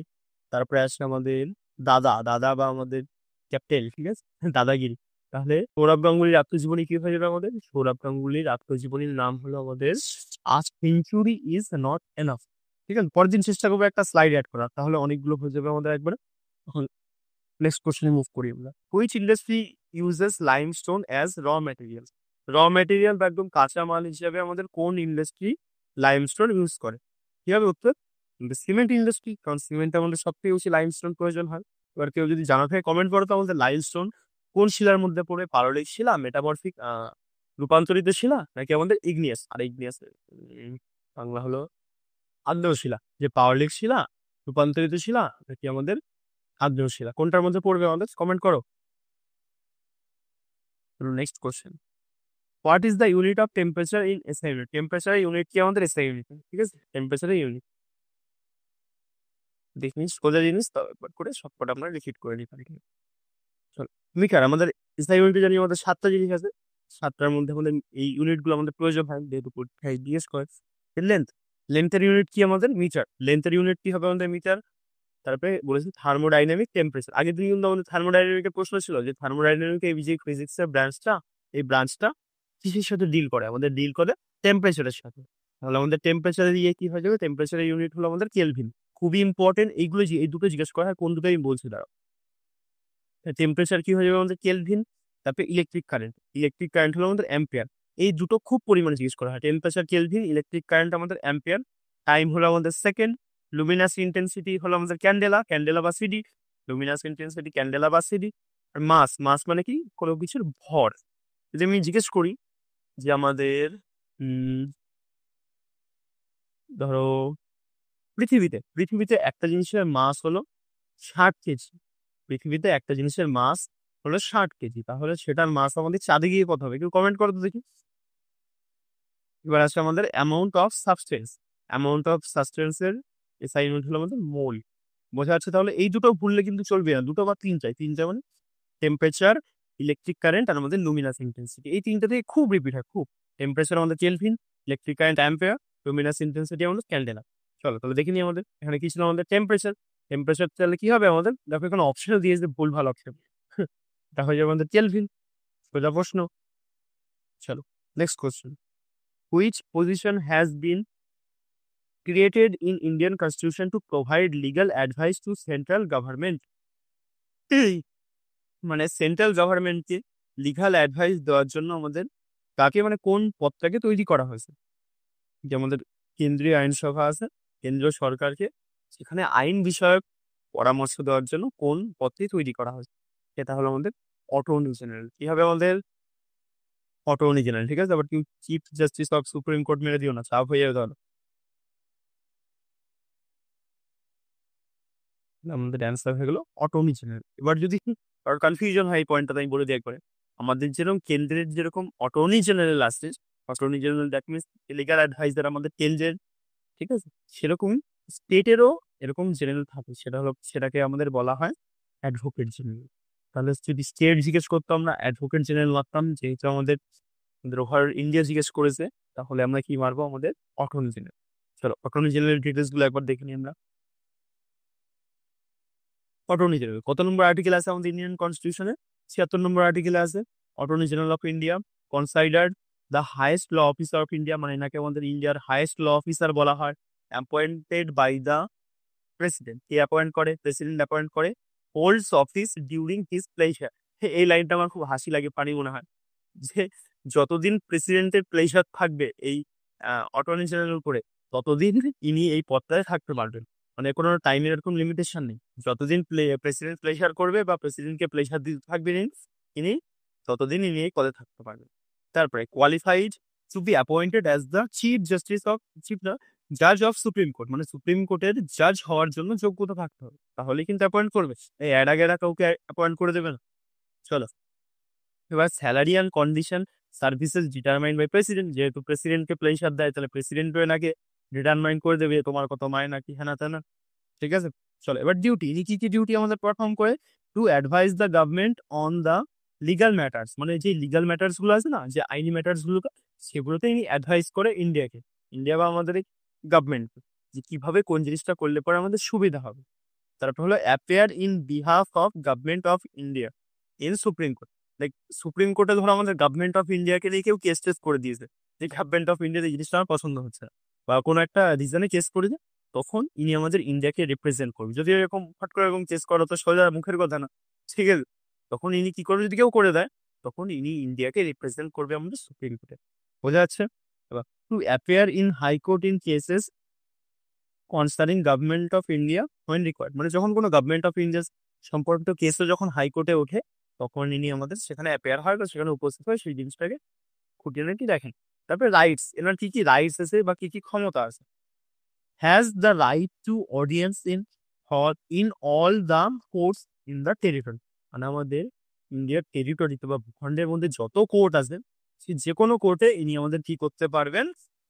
তারপরে আসছে আমাদের দাদা দাদা বা আমাদের ক্যাপ্টেন। ঠিক আছে, দাদাগিরি। তাহলে সৌরভ গাঙ্গুলির আত্মজীবনী কি হয়ে যাবে আমাদের? সৌরভ গাঙ্গুলির আত্মজীবনীর নাম হলো আমাদের আ সেঞ্চুরি ইজ নট এনাফ। ঠিক আছে, পরের দিন চেষ্টা করবো একটা স্লাইড অ্যাড করার, তাহলে অনেকগুলো হয়ে যাবে আমাদের একবারে। এখন নেক্সট কোশ্চেনে মুভ করি আমরা। Which industry uses limestone as র ম্যাটেরিয়াল? র ম্যাটেরিয়াল বা একদম কাঁচা মাল হিসাবে আমাদের কোন ইন্ডাস্ট্রি লাইমস্টোন ইউজ করে? কি হবে উত্তর? সিমেন্ট ইন্ডাস্ট্রি, কারণ সিমেন্ট আমাদের সব থেকে বেশি লাইমস্টোন প্রয়োজন হয়। এবার কেউ যদি জানা থাকে কমেন্ট করো তো, আমাদের লাইমস্টোন কোন শিলার মধ্যে পড়ে? পাললিক শিলা, মেটামরফিক রূপান্তরিত শিলা, নাকি আমাদের ইগনিয়াস? আর ইগনিয়াস বাংলা হলো আগ্নেয় শিলা। যে পাললিক শিলা, রূপান্তরিত শিলা, নাকি আমাদের আগ্নেয় শিলা, কোনটার মধ্যে পড়বে আমাদের? কমেন্ট করো। Next question, what is the unit of temperature in SI unit? Temperature unit কি আমাদের? SI unit. ঠিক আছে, টেম্পারেচার ইউনিট দেখিনি, সোজা জিনিস, তো একবার করে সবকটা আমরা রিপিট করে নিই। চলো মিকার, আমাদের এসআই ইউনিটে জানি আমাদের 7টা জিনিস আছে। 7টার মধ্যে আমাদের এই ইউনিটগুলো আমাদের প্রয়োজন হয়, যেহেতু পরীক্ষায় জিজ্ঞেস করে। লেন্থ, লেন্থের ইউনিট কি আমাদের? মিটার। লেন্থের ইউনিট কি হবে আমাদের? মিটার। তারপরে বলেছি থার্মোডাইনামিক টেম্পারেচার। আগের দিন কিন্তু আমাদের থার্মোডাইনামিকের প্রশ্ন ছিল যে থার্মোডাইনামিক এই যে ফিজিক্সের ব্রাঞ্চটা, এই ব্রাঞ্চটা কিসের সাথে ডিল করে? আমাদের ডিল করে টেম্পারেচারের সাথে। তাহলে আমাদের টেম্পারেচারের কি হয়ে যাবে? টেম্পারেচারের ইউনিট হলো আমাদের কেলভিন। খুবই ইম্পোর্টেন্ট এইগুলো এই দুটো জিজ্ঞেস করা হয়, কোন দুটো আমি বলছি দাঁড়াও। টেম্পারেচার কি হয়ে যাবে আমাদের? কেলভিন। তারপরে ইলেকট্রিক কারেন্ট। ইলেকট্রিক কারেন্ট হলো আমাদের অ্যাম্পিয়ার। এই দুটো খুব পরিমাণে জিজ্ঞেস করা হয়। টেম্পারেচার কেলভিন, ইলেকট্রিক কারেন্ট আমাদের অ্যাম্পিয়ার, টাইম হলো আমাদের সেকেন্ড, লুমিনাস ইন্টেন্সিটি হলো আমাদের ক্যান্ডেলা, ক্যান্ডেলা বা সিডি, লুমিনাস ইন্টেন্সিটি ক্যান্ডেলা বা সিডি। আর মাস, মাস মানে কি? কোনো কিছুর ভর। যদি আমি জিজ্ঞেস করি যে আমাদের ধরো পৃথিবীতে একটা জিনিসের মাস হলো 60 কেজি। পৃথিবীতে একটা জিনিসের মাস হলো 60 কেজি, তাহলে সেটার মাস আমাদের চাঁদে গিয়ে কত হবে? কেউ কমেন্ট করো তো দেখি। এবার আসছে আমাদের amount of substance. Amount of সাবস্টেন্সের এসআই ইউনিট হলো আমাদের মোল। বোঝা যাচ্ছে? তাহলে এই দুটো ভুললে কিন্তু চলবে না, দুটো বা তিনটা মানে টেম্পারেচার, ইলেকট্রিক কারেন্ট আর আমাদের লুমিনাস ইন্টেন্সিটি। এই তিনটা থেকে খুব রিপিট হয়, খুব। টেম্পারেচার আমাদের kelvin, electric current ampere, luminous intensity আমাদের ক্যান্ডেলা। চলো তাহলে দেখে নিই আমাদের এখানে কি ছিল। আমাদের টেম্পারেচার। টেম্পারেচার তাহলে কি হবে আমাদের? দেখো এখানে অপশনও দিয়েছে ভুল ভালো অপশন। এটা হয়ে যাবে আমাদের কেলভিন। সোজা প্রশ্ন। চলো next question. Which position has been created in Indian Constitution to provide legal advice to central government? মানে সেন্ট্রাল গভর্নমেন্টকে লিগাল অ্যাডভাইস দেওয়ার জন্য আমাদের কাকে, মানে কোন পদটাকে তৈরি করা হয়েছে? যে আমাদের কেন্দ্রীয় আইনসভা আছে, কেন্দ্রীয় সরকারকে সেখানে আইন বিষয়ক পরামর্শ দেওয়ার জন্য কোন পদটি তৈরি করা হয়েছে? সেটা হলো আমাদের অ্যাটর্নি জেনারেল। কি হবে আমাদের? Attorney general. ঠিক আছে, আবার কি chief justice of supreme court মেরে দিও না, চাপ হয়ে যাবে তাহলে। আমাদের অ্যান্সার হয়ে গেল অ্যাটর্নি জেনারেল। এবার যদি আর কনফিউশন হয় এই পয়েন্টটা আমি বলে দিই একবারে। আমাদের যেরকম কেন্দ্রের যেরকম অ্যাটর্নি জেনারেল আছে, attorney general that means legal adviser আমাদের কেন্দ্রের, ঠিক আছে, সেরকম স্টেটেরও এরকম জেনারেল থাকে, সেটাকে আমাদের বলা হয় অ্যাডভোকেট জেনারেল। তাহলে যদি স্টেট জিজ্ঞেস করতাম আমরা অ্যাডভোকেট জেনারেল মারতাম, যেহেতু আমাদের ওভার ইন্ডিয়া জিজ্ঞেস করেছে তাহলে আমরা কি মারবো? আমাদের অ্যাটর্নি জেনারেল। চলো অ্যাটর্নি জেনারেল ডিটেলস গুলো একবার দেখে নিই আমরা। অ্যাটর্নি জেনারেল কত নম্বর আর্টিকেল আছে আমাদের ইন্ডিয়ান কনস্টিটিউশনে? 76 নম্বর আর্টিকেলে আছে। Attorney general of India considered the highest law officer of India, মানে এনাকে আমাদের ইন্ডিয়ার হাইয়েস্ট ল অফিসার বলা হয়। Appointed by the president. কে অ্যাপয়েন্ট করে? প্রেসিডেন্ট অ্যাপয়েন্ট করে। Holds office during his pleasure. এই লাইনটা আমার খুব হাসি লাগে, পানি মনে হয়, যে যতদিন প্রেসিডেন্টের প্লেজার থাকবে এই অ্যাটর্নি জেনারেল উপরে, ততদিন ইনি এই পদটায় থাকতে পারবেন। মানে কোনো টাইমের এরকম লিমিটেশন নেই। যতদিন প্রেসিডেন্ট প্লেজার করবে বা প্রেসিডেন্টকে প্লেজার দিতে থাকবেন ইনি, ততদিন ইনি এই পদে থাকতে পারবেন। তারপরে qualified two be appointed as the chief justice of জাজ অফ সুপ্রিম কোর্ট, মানে সুপ্রিম কোর্টের জাজ হওয়ার জন্য যোগ্যতা থাকতে হবে, তাহলেই কিন্তু অ্যাপয়েন্ট করবে। এই এরা কাউকে অ্যাপয়েন্ট করে দেবে না। চলো এবার salary and condition services determined by president. যেহেতু প্রেসিডেন্টকে প্লেজার দেয়, তাহলে প্রেসিডেন্টও এনাকে ডিটারমাইন করে দেবে তোমার কত মায়না কি হ্যানা ত্যানা। ঠিক আছে, চলো এবার ডিউটি। ইনি কি কি ডিউটি আমাদের পারফর্ম করে? To advise the government on the legal matters, মানে যে লিগাল ম্যাটার্স গুলো আছে না, যে আইনি ম্যাটার্স গুলো, সেগুলোতে ইনি অ্যাডভাইস করে ইন্ডিয়াকে, ইন্ডিয়া বা আমাদের গভর্নমেন্ট, যে কিভাবে কোন জিনিসটা করলে পরে আমাদের সুবিধা হবে। তারপর হলো appear in behalf of government of India in supreme court. Like supreme কোর্টে ধরো আমাদের গভর্নমেন্ট অফ ইন্ডিয়াকে নিয়ে কেউ কেস টেস করে দিয়েছে, যে গভর্নমেন্ট অফ ইন্ডিয়াতে এই জিনিসটা আমার পছন্দ হচ্ছে না, বা কোনো একটা রিজনে কেস করে দেয়, তখন ইনি আমাদের ইন্ডিয়াকে রিপ্রেজেন্ট করবে। যদি এরকম ফট করে এরকম কেস করা তো সোজা মুখের কথা না, ঠিক আছে, তখন ইনি কি করবে? যদি কেউ করে দেয় তখন ইনি ইন্ডিয়াকে রিপ্রেজেন্ট করবে আমাদের সুপ্রিম কোর্টে। বোঝা যাচ্ছে? এবার to appear in high court in cases concerning government of India when required, মানে যখন কোনো গভর্নমেন্ট অফ ইন্ডিয়া সম্পর্কিত কেসও যখন হাইকোর্টে ওঠে, তখন ইনি আমাদের সেখানে অ্যাপিয়ার হয় বা সেখানে উপস্থিত হয়, সেই জিনিসটাকে খুঁটিনাটি দেখেন। তারপরে রাইটস, এনার কি কি রাইটস আছে বা কি কি ক্ষমতা আছে? Has the right to audience in all the courts in the territory, মানে আমাদের ইন্ডিয়ার টেরিটরিতে বা ভূখণ্ডের মধ্যে যত কোর্ট আছে, সে যে কোনো কোর্টে ইনি আমাদের কি করতে পারবেন?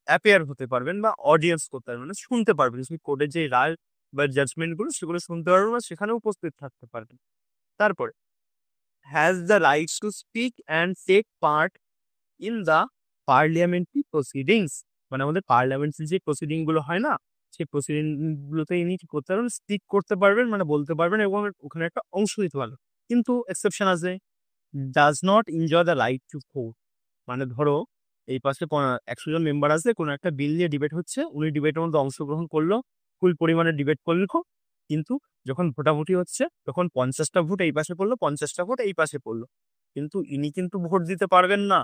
অ্যাপিয়ার হতে পারবেন বা অডিয়েন্স করতে পারবেন, মানে শুনতে পারবেন সেই কোর্টের যে রায় বা জাজমেন্ট গুলো, সেগুলো শুনতে পারবেন বা সেখানে উপস্থিত থাকতে পারবেন। তারপরে has the rights to speak and take part in the parliamentary proceedings, মানে আমাদের পার্লামেন্টের যে প্রসিডিং গুলো হয় না, সেই প্রসিডিং গুলোতে ইনি কি করতে পারবেন? স্পিক করতে পারবেন, মানে বলতে পারবেন এবং ওখানে একটা অংশ নিতে পারবেন। কিন্তু এক্সেপশন আছে, does not enjoy the right to vote, মানে ধরো এই পাশে 100 জন মেম্বার আছে, কোনো একটা বিল নিয়ে ডিবেট হচ্ছে, উনি ডিবেটের মধ্যে অংশগ্রহণ করলো, ফুল পরিমাণে ডিবেট করলো, কিন্তু যখন ভোটাভুটি হচ্ছে তখন 50টা ভোট এই পাশে পড়লো, 50টা ভোট এই পাশে পড়লো, কিন্তু ইনি কিন্তু ভোট দিতে পারবেন না,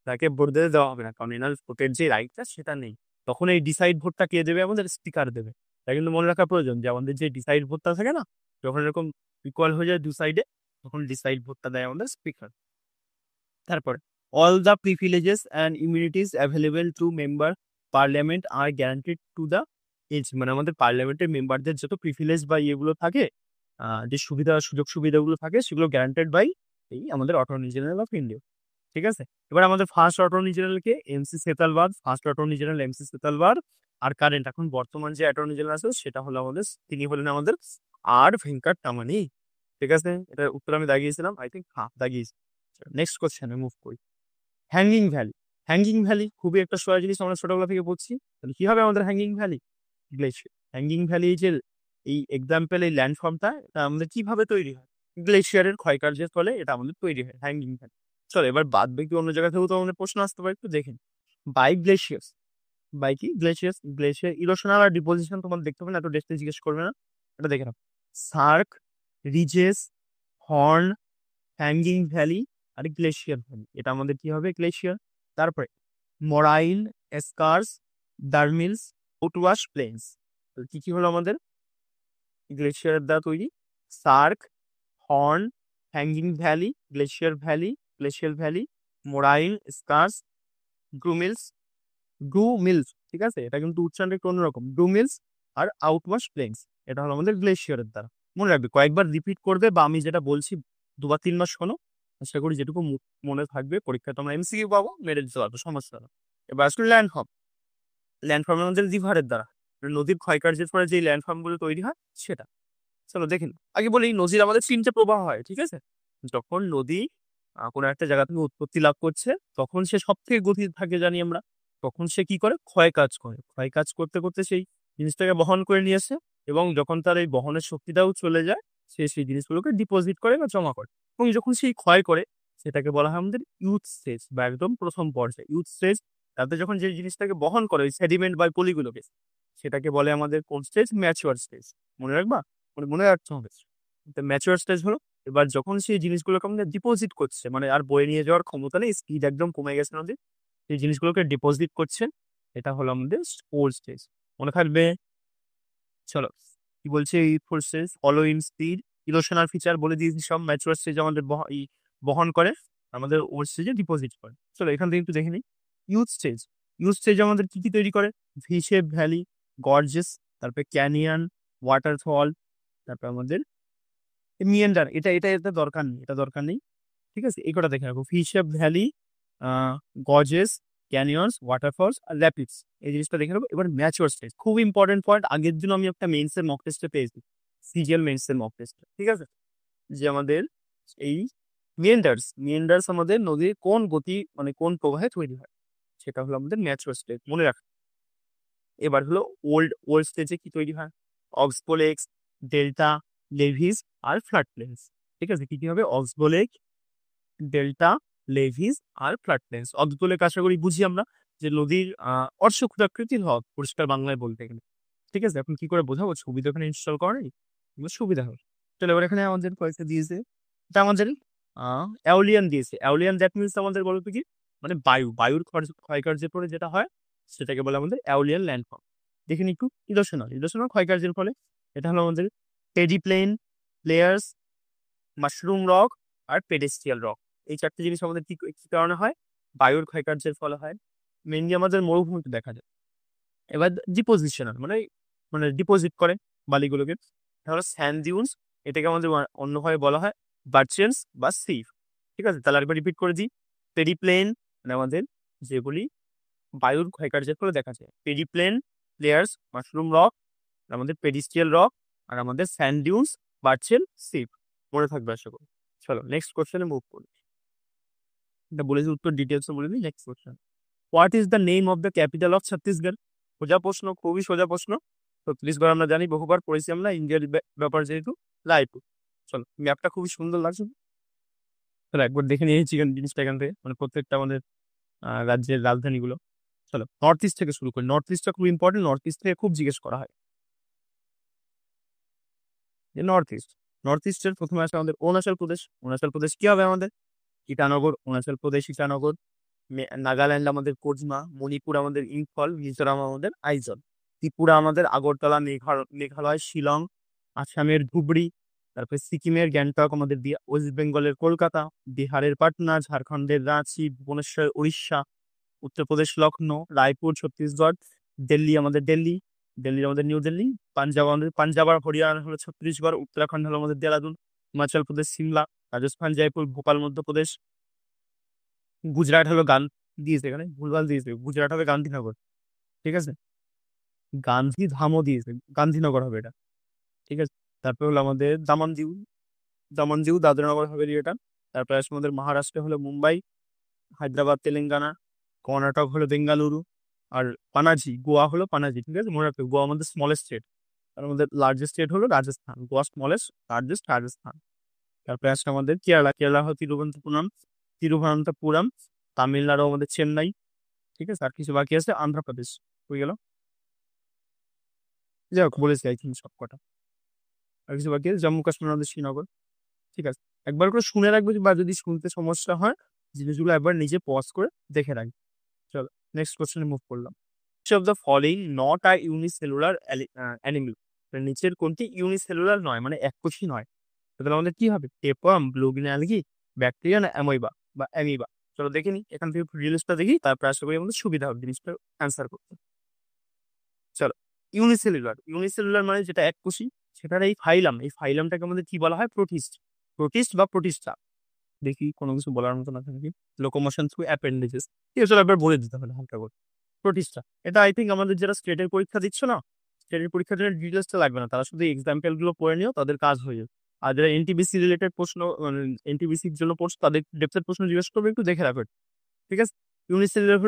তাকে ভোট দিতে দেওয়া হবে না, কারণ এনার ভোটের যে রাইটটা সেটা নেই। তখন এই ডিসাইড ভোটটা কে দেবে? আমাদের স্পিকার দেবে। তাই কিন্তু মনে রাখা প্রয়োজন যে আমাদের যে ডিসাইড ভোটটা থাকে না, যখন এরকম ইকুয়াল হয়ে যায় দু সাইডে, তখন ডিসাইড ভোটটা দেয় আমাদের স্পিকার। তারপর all the privileges and immunities available to member parliament are guaranteed to the AG, মানে আমাদের পার্লামেন্টের মেম্বারদের যত প্রিভিলেজ বা ইয়েগুলো থাকে, যে সুবিধা সুযোগ সুবিধাগুলো থাকে, সেগুলো গ্যারান্টেড বাই এই আমাদের অ্যাটর্নি জেনারেল অফ ইন্ডিয়া। ঠিক আছে, এবার আমাদের ফার্স্ট অ্যাটর্নি জেনারেলকে MC Setalvad, first attorney general MC Setalvad. আর কারেন্ট এখন বর্তমান যে অ্যাটর্নি জেনারেল আছে সেটা হলো আমাদের, তিনি হলেন আমাদের আর ভেঙ্কটরমণি। ঠিক আছে, এটা উত্তর আমি দাগিয়েছিলাম, আই থিঙ্ক হ্যাঁ দাগিয়েছি। নেক্সট কোশ্চেনে মুভ করি। Hanging valley. হ্যাঙ্গিং ভ্যালি খুবই একটা সোজা জিনিস, আমরা ছোটবেলা থেকে পড়ছি। তাহলে কি হবে আমাদের hanging valley? Glacier. Hanging valley যে এই এক্সাম্পল, এই ল্যান্ডফর্মটা এটা আমাদের কিভাবে তৈরি হয়? গ্লেশিয়ারের ক্ষয়কার্যের ফলে এটা আমাদের তৈরি হয় হ্যাঙ্গিং ভ্যালি। চলো এবার বাদ বাকি অন্য জায়গা থেকেও তো আমাদের প্রশ্ন আসতে পারে, একটু দেখেন। বাই গ্লেশিয়ার্স, বাই কি গ্লেশিয়ার্স, গ্লেশিয়ার ইরোশনাল আর ডিপোজিশন তোমার দেখতে হবে না, এত ডেস্টে জিজ্ঞেস করবে না, এটা দেখে নাও। SAARC, rises, horn, hanging valley আর গ্লেশিয়ার ভ্যালি, এটা আমাদের কি হবে? গ্লেশিয়ার। তারপরে মরাইল, এসকার্স, ডার্মিলস, আউটওয়াশ প্লেন্স, কি কি হলো আমাদের গ্লেশিয়ারের দ্বারা তৈরি? Cirque, horn, hanging valley, glacier valley, glacier valley, moraine, scars, drumlins, drumlins, ঠিক আছে, এটা কিন্তু উচ্চারণটা একটু অন্যরকম, গ্রুমিলস আর আউটওয়াশ প্লেন্স, এটা হলো আমাদের গ্লেশিয়ারের দ্বারা। মনে রাখবে, কয়েকবার রিপিট করবে, বা আমি যেটা বলছি 2 বা 3 মাস শোনো, আশা করি যেটুকু মনে থাকবে পরীক্ষায় তোমরা এমসিকিউ পাবো, মেরে দিতে পারবো, সমস্যা না। এবার আসলে ল্যান্ডফর্ম। ল্যান্ডফর্ম আমাদের রিভারের দ্বারা, নদীর ক্ষয়কার্যের ফলে যে ল্যান্ডফর্ম গুলো তৈরি হয় সেটা। চলো দেখেন, আগে বলি নদীর আমাদের 3টে প্রবাহ হয়, ঠিক আছে। যখন নদী কোনো একটা জায়গা থেকে উৎপত্তি লাভ করছে, তখন সে সব থেকে গতি থাকে জানি আমরা, তখন সে কি করে? ক্ষয় কাজ করে, ক্ষয় কাজ করতে করতে সেই জিনিসটাকে বহন করে নিয়ে আসে, এবং যখন তার এই বহনের শক্তিটাও চলে যায়, সে সেই জিনিসগুলোকে ডিপোজিট করে বা জমা করে, এবং যখন সেই ক্ষয় করে, সেটাকে বলা হয় আমাদের ইউথ স্টেজ, বা একদম প্রথম পর্যায়ে ইউথ স্টেজ। তাতে যখন যে জিনিসটাকে বহন করে ওই সেডিমেন্ট বা পলিগুলোকে, সেটাকে বলে আমাদের কোন স্টেজ? Mature stage. মনে রাখবা, মনে রাখতে হবে। ম্যাচিওর স্টেজ হলো, এবার যখন সেই জিনিসগুলোকে আমাদের ডিপোজিট করছে, মানে আর বয়ে নিয়ে যাওয়ার ক্ষমতা নেই, স্পিড একদম কমে গেছে নদীর, সেই জিনিসগুলোকে ডিপোজিট করছে, এটা হলো আমাদের স্টোর স্টেজ। মনে থাকবে। চলো কি বলছে, এই four stage follow in speed, erosional feature বলে দিয়েছি সব। ম্যাচিওর স্টেজ আমাদের বহন করে, আমাদের ওর স্টেজে ডিপোজিট করে। চলো এখান থেকে একটু দেখে নিই। ইউথ স্টেজ, ইউথ স্টেজ আমাদের কি কি তৈরি করে? ভি শেপ ভ্যালি, গর্জেস, তারপরে ক্যানিয়ন, ওয়াটারফল, তারপর আমাদের মিয়েন্ডার, এটা এটা এটা দরকার নেই, এটা দরকার নেই, ঠিক আছে। এই কটা দেখে রাখো, ফি শেপ ভ্যালি, গজেস, ক্যানিয়ন্স, ওয়াটারফলস আর র্যাপিডস, এই জিনিসটা দেখে রাখো। এবার ম্যাচিওর স্টেজ, খুব ইম্পর্টেন্ট পয়েন্ট, আগের দিন আমি একটা মেন্সের মক টেস্টে পেয়েছি, সিজিএল মেন্সের মক টেস্টে, ঠিক আছে, যে আমাদের এই মিয়েন্ডার্স, মিয়েন্ডার্স আমাদের নদীর কোন গতি, মানে কোন প্রবাহে তৈরি হয়, সেটা হলো আমাদের ম্যাচিওর স্টেজ, মনে রাখো। এবার হলো ওল্ড, ওল্ড স্টেজে কি তৈরি হয়? অক্সবোলেক্স, ডেল্টা, লেভিস আর ফ্লাড প্লেন্স, ঠিক আছে। কি কি হবে? অক্সবোলেক, ডেল্টা, লেভিস আর ফ্লাড প্লেন্স। অক্সবোলেক আশা করি বুঝি আমরা, যে নদীর অর্শক্ষুরাকৃতির হ্রদ, পরিষ্কার বাংলায় বলতে গেলে, ঠিক আছে। এখন কি করে বোঝাবো? ছবি তো এখানে ইনস্টল করা নেই, সুবিধা হবে। চলো এবার এখানে আমাদের কয়েকটা দিয়েছে, এটা আমাদের অ্যাওলিয়ান দিয়েছে। অ্যাওলিয়ান দ্যাট মিনস আমাদের বলতো কি, মানে বায়ু, বায়ুর ক্ষয়কার্যের পরে যেটা হয় সেটাকে বলে আমাদের অ্যাওলিয়ান ল্যান্ডফর্ম। দেখেন একটু, ইরোশনাল, ইরোশনাল ক্ষয়কার্যের ফলে, এটা হলো আমাদের পেডিপ্লেন, প্লেয়ার্স, মাশরুম রক আর পেডেস্ট্রিয়াল রক। এই 4টে জিনিস আমাদের কি কি কারণে হয়? বায়ুর ক্ষয়কার্যের ফলে হয়। মেনলি আমাদের মরুভূমিতে দেখা যায়। এবার ডিপোজিশনাল, মানে মানে ডিপোজিট করে বালিগুলোকে, তাহলে স্যান্ড ডিউনস, এটাকে আমাদের অন্যভাবে বলা হয় বার্চেন্স বা সিফ, ঠিক আছে। তাহলে আরেকবার রিপিট করে দিই। পেরিপ্লেন মানে আমাদের যেগুলি বায়ুর ক্ষয়কার্যের ফলে দেখা যায়, পেরিপ্লেন, প্লেয়ার্স, মাশরুম রক, আমাদের পেডিস্ট্রিয়াল রক, আর আমাদের স্যান্ড ডিউনস, বার্চেল, সিফ। মনে থাকবে আশা করি। চলো নেক্সট কোশ্চেনে মুভ করি। এটা বলেছি উত্তর ডিটেলসে বলে দিই। Next question, what is the name of the capital of Chhattisgarh? সোজা প্রশ্ন, খুবই সোজা প্রশ্ন। ছত্তিশগড় আমরা জানি, বহুবার পড়েছি আমরা, ইন্ডিয়ার ব্যাপার যেহেতু, রায়পুর। চলো ম্যাপটা খুবই সুন্দর লাগছে, চলো একবার দেখে নিয়েছি জিনিসটা এখান থেকে, মানে প্রত্যেকটা আমাদের রাজ্যের রাজধানীগুলো। চলো নর্থ ইস্ট থেকে শুরু করি। নর্থ ইস্টটা খুব ইম্পর্টেন্ট, নর্থ ইস্ট থেকে খুব জিজ্ঞেস করা হয় যে নর্থ ইস্ট। নর্থ ইস্টের প্রথমে আসে আমাদের অরুণাচল প্রদেশ। অরুণাচল প্রদেশ কি হবে আমাদের? ইটানগর। অরুণাচল প্রদেশ ইটানগর। নাগাল্যান্ড আমাদের কোহিমা, মণিপুর আমাদের ইম্ফল, মিজোরাম আমাদের আইজল, ত্রিপুরা আমাদের আগরতলা, মেঘালয় শিলং, আসামের ধুবড়ি, তারপরে সিকিমের গ্যাংটক আমাদের ওয়েস্ট বেঙ্গলের কলকাতা, বিহারের পাটনা, ঝাড়খণ্ডের রাঁচি, ভুবনেশ্বর উড়িষ্যা, উত্তরপ্রদেশ লখনৌ, রায়পুর ছত্তিশগড়, দিল্লি আমাদের দিল্লি, দিল্লির আমাদের নিউ দিল্লি, পাঞ্জাব আমাদের পাঞ্জাব আর হরিয়ানা হলো ছত্তিশগড়, উত্তরাখণ্ড হলো আমাদের দেরাদুন, হিমাচল প্রদেশ সিমলা, রাজস্থান জয়পুর, ভোপাল মধ্যপ্রদেশ, গুজরাট হলো দিয়েছে এখানে ভুলভাল দিয়েছে, গুজরাট হবে গান্ধীনগর। ঠিক আছে, গান্ধীধামও দিয়েছে, গান্ধীনগর হবে এটা। ঠিক আছে, তারপর হলো আমাদের দামনদিউ, দামনদিউ দাদরানগর হবে এটা। তারপরে আসলে আমাদের মহারাষ্ট্রে হলো মুম্বাই, হায়দ্রাবাদ তেলেঙ্গানা, কর্ণাটক হলো বেঙ্গালুরু, আর পানাজি গোয়া হলো পানাজি। ঠিক আছে, মনে রাখবে গোয়া আমাদের স্মলেস্ট স্টেট, আর আমাদের লার্জেস্ট স্টেট হলো রাজস্থান। Goa smallest, largest Rajasthan. তারপরে আসলে আমাদের কেরালা, কেরালা হলো তিরুবনন্তপুরম, তিরুবনন্তপুরম। তামিলনাড়ু আমাদের চেন্নাই। ঠিক আছে, আর কিছু বাকি আছে অন্ধ্রপ্রদেশ। হয়ে গেল, যাই হোক বলেছি আই থিঙ্ক সব কটা। আর কিছু বাকি আছে জম্মু কাশ্মীর আমাদের শ্রীনগর। ঠিক আছে, একবার করে শুনে রাখবে, বা যদি শুনতে সমস্যা হয় জিনিসগুলো একবার নিজে পজ করে দেখে রাখবে। চলো নেক্সট কোশ্চেনে মুভ করলাম। Of the following not are unicellular animal, নিচের কোনটি ইউনিসেলুলার নয়, মানে এককোষী নয়? তাহলে আমাদের কি হবে? Tapeworm, blue green algae, bacteria না অ্যামোইবা বা অ্যামিবা? চলো দেখে নিই, এখান থেকে রিলিজটা দেখি, তারপর আশা করি আমাদের সুবিধা হবে জিনিসটা অ্যান্সার করতে। চলো, ইউনিসেলুলার। ইউনিসেলুলার মানে যেটা এককোষী, সেটার এই ফাইলাম, এই ফাইলামটাকে আমাদের কি বলা হয়? প্রোটিস্ট। প্রোটিস্ট বা প্রোটিস্টা। দেখি কোনো কিছু বলার মতো না নাকি। লোকোমোশন থ্রু অ্যাপেন্ডেজেস, ঠিক আছে একবার বলে দিতে হবে হালকা করে। প্রোটিস্টা এটা আই থিঙ্ক আমাদের যারা স্টেটের পরীক্ষা দিচ্ছ না, স্টেটের পরীক্ষার জন্য ডিটেলসটা লাগবে না, তারা শুধু এক্সাম্পল গুলো পড়ে নিও, তাদের কাজ হয়ে যাবে। আর যারা এনটিবিসি রিলেটেড প্রশ্ন, মানে এনটিবিসির জন্য পড়ছো, তাদের ডেপথের প্রশ্ন জিজ্ঞেস করবে, একটু দেখে রাখবে। ঠিক আছে, ইউনিসেলুলার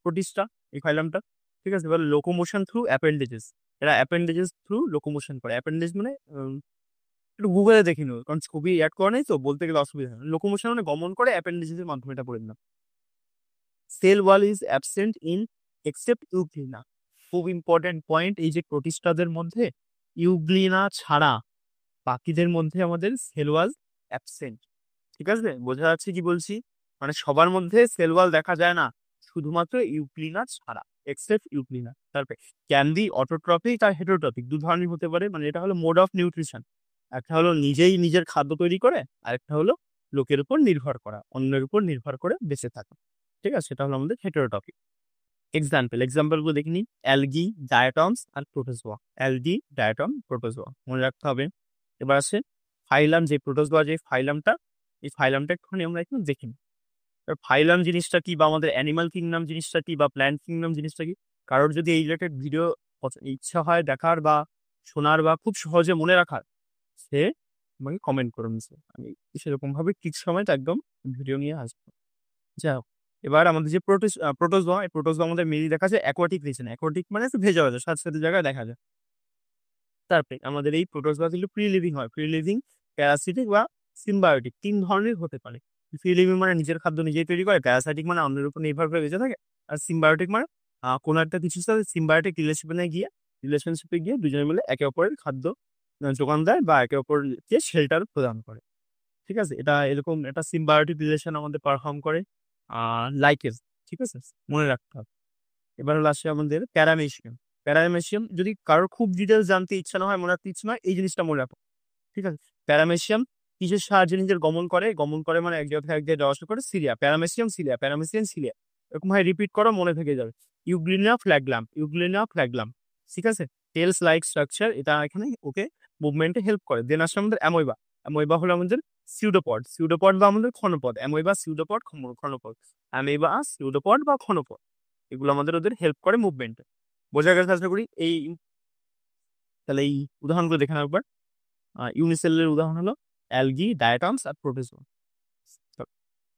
প্রোটিস্টা এই ফাইলামটা। ঠিক আছে, এবার লোকোমোশন থ্রু অ্যাপেন্ডেজেস, এরা অ্যাপেন্ডেজেস থ্রু লোকোমোশন করে। অ্যাপেন্ডেজ মানে একটু গুগলে দেখে নিও, কারণ ছবি অ্যাড করা নেই তো বলতে গেলে অসুবিধা হয়। লোকোমোশন মানে গমন করে, অ্যাপেন্ডেজেসের মাধ্যমে এটা পড়ে দিলাম। Cell wall is absent in except euglena. খুব ইম্পর্টেন্ট পয়েন্ট, এই যে প্রোটিস্টাদের মধ্যে ইউগ্লিনা ছাড়া বাকিদের মধ্যে আমাদের সেল ওয়াল অ্যাবসেন্ট। ঠিক আছে, বোঝা যাচ্ছে কি বলছি? মানে সবার মধ্যে সেল ওয়াল দেখা যায় না, শুধুমাত্র ইউগ্লিনা ছাড়া, এক্সেপ্ট ইউগ্লিনা। তারপরে ক্যান্ডি অটোট্রপিক আর হেটেরোট্রপিক দু ধরনের হতে পারে, মানে এটা হলো মোড অফ নিউট্রিশন। একটা হলো নিজেই নিজের খাদ্য তৈরি করে, আর একটা হলো লোকের উপর নির্ভর করা, অন্যের উপর নির্ভর করে বেঁচে থাকা। ঠিক আছে, সেটা হলো আমাদের হেটেরোটপিক। এক্সাম্পল গুলো দেখে নিই। অ্যালগি, ডায়াটমস আর প্রোটোজোয়া। অ্যালগি, ডায়াটম, প্রোটোজোয়া মনে রাখতে হবে। এবার আছে ফাইলাম, যে প্রোটোজোয়া যে ফাইলামটা, এই ফাইলামটা একটুখানি আমরা একটু দেখি। ফাইলাম জিনিসটা কি, বা আমাদের অ্যানিমাল কিংডম জিনিসটা কি, বা প্ল্যান্ট কিংডম জিনিসটা কি? কারোর যদি এই রিলেটেড ভিডিও ইচ্ছা হয় দেখার বা শোনার বা খুব সহজে মনে রাখার, সে আমাকে কমেন্ট করুন, আমি সেরকম ভাবে ঠিক সময়টা একদম ভিডিও নিয়ে আসবো। যাই হোক, এবার আমাদের যে প্রোটোজোয়া, এই প্রোটোজোয়া আমাদের মেনলি দেখা যায় অ্যাকোয়াটিক রিজনে। অ্যাকোয়াটিক মানে একটু ভেজা ভেজা সাথে সাথে জায়গায় দেখা যায়। তারপরে আমাদের এই প্রোটোজোয়া কিন্তু ফ্রি লিভিং হয়। ফ্রি লিভিং, প্যারাসিটিক বা সিম্বায়োটিক, তিন ধরনের হতে পারে। ফ্রি লিভিং মানে নিজের খাদ্য নিজেই তৈরি করে, প্যারাসাইটিক মানে অন্যের উপর নির্ভর করে বেঁচে থাকে, আর সিম্বায়োটিক মানে কোনো একটা কিছুর সাথে সিম্বায়োটিক রিলেশনশিপে গিয়ে দুজনে মিলে একে অপরের খাদ্য যোগান দেয়, বা একে অপরকে শেল্টার প্রদান করে। ঠিক আছে, এটা এরকম একটা সিম্বায়োটিক রিলেশন আমাদের পারফর্ম করে লাইকের। ঠিক আছে, মনে রাখতে হবে। এবার হলো আসে আমাদের প্যারামেশিয়াম। প্যারামেশিয়াম যদি কারোর খুব ডিটেলস জানতে ইচ্ছা না হয়, মনে রাখতে ইচ্ছা নয়, এই জিনিসটা মনে রাখো। ঠিক আছে, প্যারামেশিয়াম কিসের সাহায্যে নিজের গমন করে? গমন করে মানে এক জায়গা থেকে এক জায়গায় যাওয়া আসা করে। Cilia, paramecium cilia, paramecium cilia, এরকম ভাবে রিপিট করো, মনে থেকে যাবে। Euglena flagellum, euglena flagellum. ঠিক আছে, টেলস লাইক স্ট্রাকচার, এটা এখানে ওকে মুভমেন্টে হেল্প করে। দেন আসলে আমাদের অ্যামোইবা। অ্যামোইবা হলো আমাদের সিউডোপড, সিউডোপড বা আমাদের ক্ষণপদ। অ্যামোইবা, সিউডোপড, ক্ষণপদ। অ্যামোইবা, সিউডোপড বা ক্ষণপদ, এগুলো আমাদের ওদের হেল্প করে মুভমেন্টে। বোঝা গেছে আশা করি। তাহলে এই উদাহরণগুলো দেখে নাও একবার। ইউনিসেলের উদাহরণ হলো অ্যালগি, ডায়াটমস আর প্রোটোজোয়া।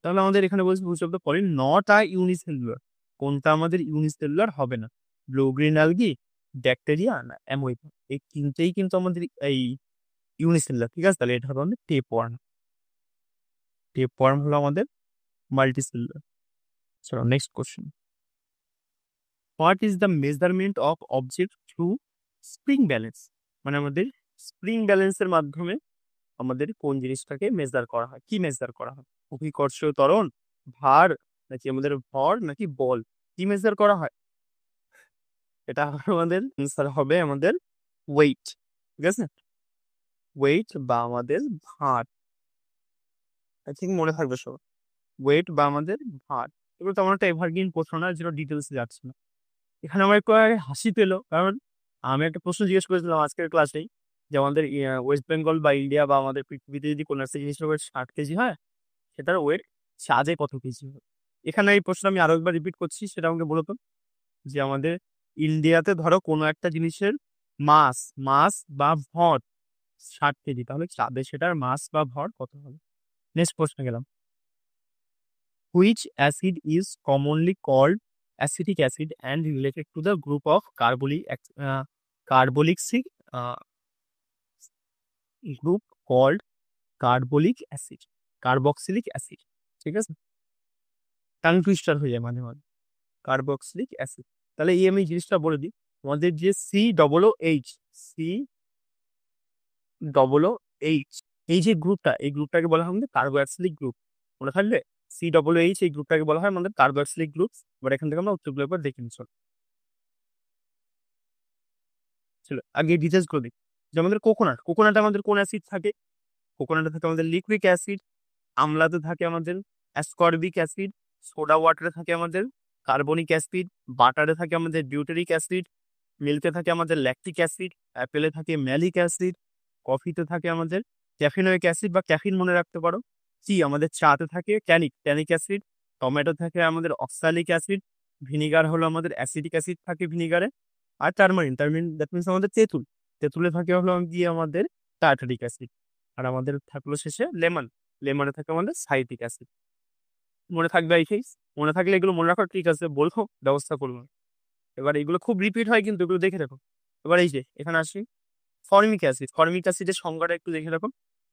তাহলে আমাদের এখানে বলছি which of the following not are unicellular, কোনটা আমাদের ইউনিসেলুলার হবে না? ব্লু গ্রিন অ্যালগি, ব্যাকটেরিয়া না অ্যামোইবা, এই তিনটেই কিন্তু আমাদের এই ইউনিসেলুলার। ঠিক আছে, তাহলে এটা হলো আমাদের টেপ ওয়ার্ম। টেপ ওয়ার্ম হলো আমাদের মাল্টিসেলুলার। চলো next question, what is the measurement of object through spring balance? মানে আমাদের স্প্রিং ব্যালেন্সের মাধ্যমে আমাদের কোন জিনিসটাকে মেজার করা হয়, কি মেজার করা হয়? অভিকর্ষীয় ত্বরণ, ভার, নাকি আমাদের ভর, নাকি বল? কি মেজার করা হয়? এটা আমাদের অ্যান্সার হবে আমাদের ওয়েট। ঠিক আছে, ওয়েট বা আমাদের ভার। আই থিঙ্ক মনে থাকবে সব, ওয়েট বা আমাদের ভার। এগুলো তেমন একটা এভারগ্রিন প্রশ্ন না, যেটা ডিটেলসে যাচ্ছে না। এখানে আমার একটু আগে হাসি পেলো, কারণ আমি একটা প্রশ্ন জিজ্ঞেস করেছিলাম আজকের ক্লাসেই, যে আমাদের ওয়েস্ট বেঙ্গল বা ইন্ডিয়া বা আমাদের পৃথিবীতে যদি কোনো একটা জিনিসের ওয়েট 60 কেজি হয়, সেটার ওয়েট চাঁদে কত কেজি হয়? এখানে এই প্রশ্ন আমি আরো একবার রিপিট করছি, সেটা আমাকে বলো তো, যে আমাদের ইন্ডিয়াতে ধরো কোনো একটা জিনিসের মাস মাস বা ভর 60 কেজি, তাহলে চাঁদে সেটার মাস বা ভর কত হবে? নেক্সট প্রশ্ন গেলাম, which acid is commonly called acetic acid and related to the group of carbolic group called carbolic acid, carboxylic acid? ঠিক আছে, টাং টুইস্টার হয়ে যায় মাঝে মাঝে, কার্বক্সিলিক অ্যাসিড। তাহলে এই আমি জিনিসটা বলে দিই, আমাদের যে COOH, এই যে গ্রুপটা, এই গ্রুপটাকে বলা হয় আমাদের কার্বক্সিলিক গ্রুপ। মনে থাকবে, COOH এই গ্রুপটাকে বলা হয় আমাদের কার্বক্সিলিক গ্রুপ। এবার এখান থেকে আমরা উত্তরগুলো একবার দেখে নিচ্ছি। চলো আগে ডিটেলস করে দিই, যে আমাদের কোকোনাটে আমাদের কোন অ্যাসিড থাকে? কোকোনাটে থাকে আমাদের লিকুইক অ্যাসিড, আমলাতে থাকে আমাদের অ্যাসকর্বিক অ্যাসিড, সোডা ওয়াটারে থাকে আমাদের কার্বনিক অ্যাসিড, বাটারে থাকে আমাদের বিউটেরিক অ্যাসিড, মিল্কে থাকে আমাদের ল্যাকটিক অ্যাসিড, অ্যাপেলে থাকে ম্যালিক অ্যাসিড, কফিতে থাকে আমাদের ক্যাফিনোইক অ্যাসিড বা ক্যাফিন মনে রাখতে পারো। আমাদের চাতে থাকে ট্যানিক অ্যাসিড, টমেটো থাকে আমাদের অক্সালিক অ্যাসিড, ভিনিগার হলো আমাদের অ্যাসিডিক অ্যাসিড থাকে ভিনিগারে, আর টারমারিন দ্যাট মিনস আমাদের তেঁতুলে থাকে হলো গিয়ে আমাদের টার্টারিক অ্যাসিড, আর আমাদের থাকলো শেষে লেমনে থাকে আমাদের সাইট্রিক অ্যাসিড। মনে থাকবে এই সেই, মনে থাকলে এগুলো মনে রাখো, ঠিক আছে বলবো, ব্যবস্থা করবো। এবার এগুলো খুব রিপিট হয় কিন্তু এগুলো দেখে রাখো। এবার এই যে এখানে আসি, ফর্মিক অ্যাসিডের সংজ্ঞাটা একটু দেখে রাখো।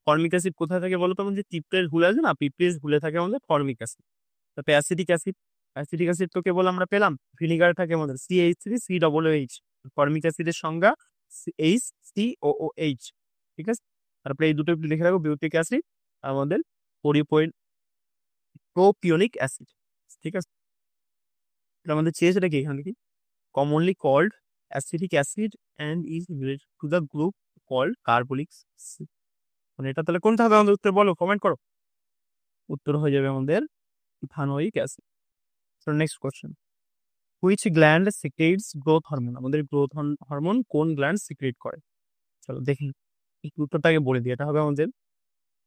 ফর্মিক অ্যাসিড কোথায় থাকে বলো তো? আমাদের পিঁপড়ের হুল আছে না, পিঁপড়ের হুলে থাকে আমাদের ফর্মিক অ্যাসিড। তারপরে অ্যাসিডিক অ্যাসিড তো কেবল আমরা পেলাম, ভিনিগার থাকে আমাদের CH3COOH। ফর্মিক অ্যাসিডের সংজ্ঞা HCOOH। ঠিক আছে, তারপরে এই দুটো একটু লিখে রাখো, বিউটিক অ্যাসিড আমাদের প্রোপিওনিক অ্যাসিড। ঠিক আছে, এটা আমাদের চেয়েছে কি এখানে, কি commonly called acetic acid and is related to the group called carbolic acid। মানে এটা তাহলে কোনটা হবে আমাদের উত্তর, বলো, কমেন্ট করো। উত্তর হয়ে যাবে আমাদের ইথানোয়িক অ্যাসিড। তো next question, which gland secrets growth hormone? আমাদের গ্রোথ হরমোন কোন গ্ল্যান্ড সিক্রেট করে? চলো দেখি, এই উত্তরটাকে বলে দিই, এটা হবে আমাদের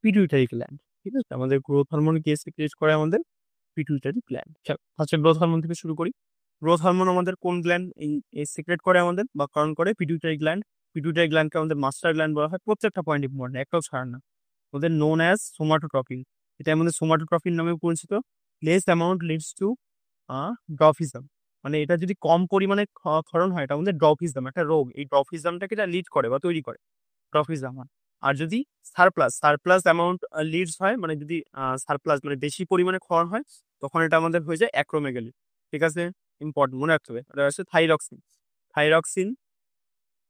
পিটুইটারি গ্ল্যান্ড। ঠিক আছে, আমাদের গ্রোথ হরমোন কে সিক্রেট করে? আমাদের পিটুইটারি গ্ল্যান্ড। ফার্স্টে গ্রোথ হরমোন থেকে শুরু করি। গ্রোথ হরমোন আমাদের কোন গ্ল্যান্ড এই সিক্রেট করে আমাদের বা কারণ করে? Pituitary gland. পিটুইটারি গ্ল্যান্ডকে আমাদের মাস্টার গ্ল্যান্ড বলা হয়। প্রত্যেকটা পয়েন্ট ইম্পর্টেন্ট, একটাও ছাড় না। ওদের নোন অ্যাজ সোমাটোট্রপিন, এটা আমাদের সোমাটোট্রপিন নামে পরিচিত। লেস অ্যামাউন্ট লিডস টু ড্রফিজম, মানে এটা যদি কম পরিমাণে ক্ষরণ হয়, এটা আমাদের ড্রফিজম, একটা রোগ। এই ড্রফিজমটাকে এটা লিড করে বা তৈরি করে, ড্রফিজম হয়। আর যদি সারপ্লাস অ্যামাউন্ট লিডস হয়, মানে যদি সারপ্লাস মানে বেশি পরিমাণে ক্ষরণ হয়, তখন এটা আমাদের হয়ে যায় অ্যাক্রোমেগালি। ঠিক আছে, ইম্পর্টেন্ট, মনে রাখতে হবে। এটা হচ্ছে thyroxine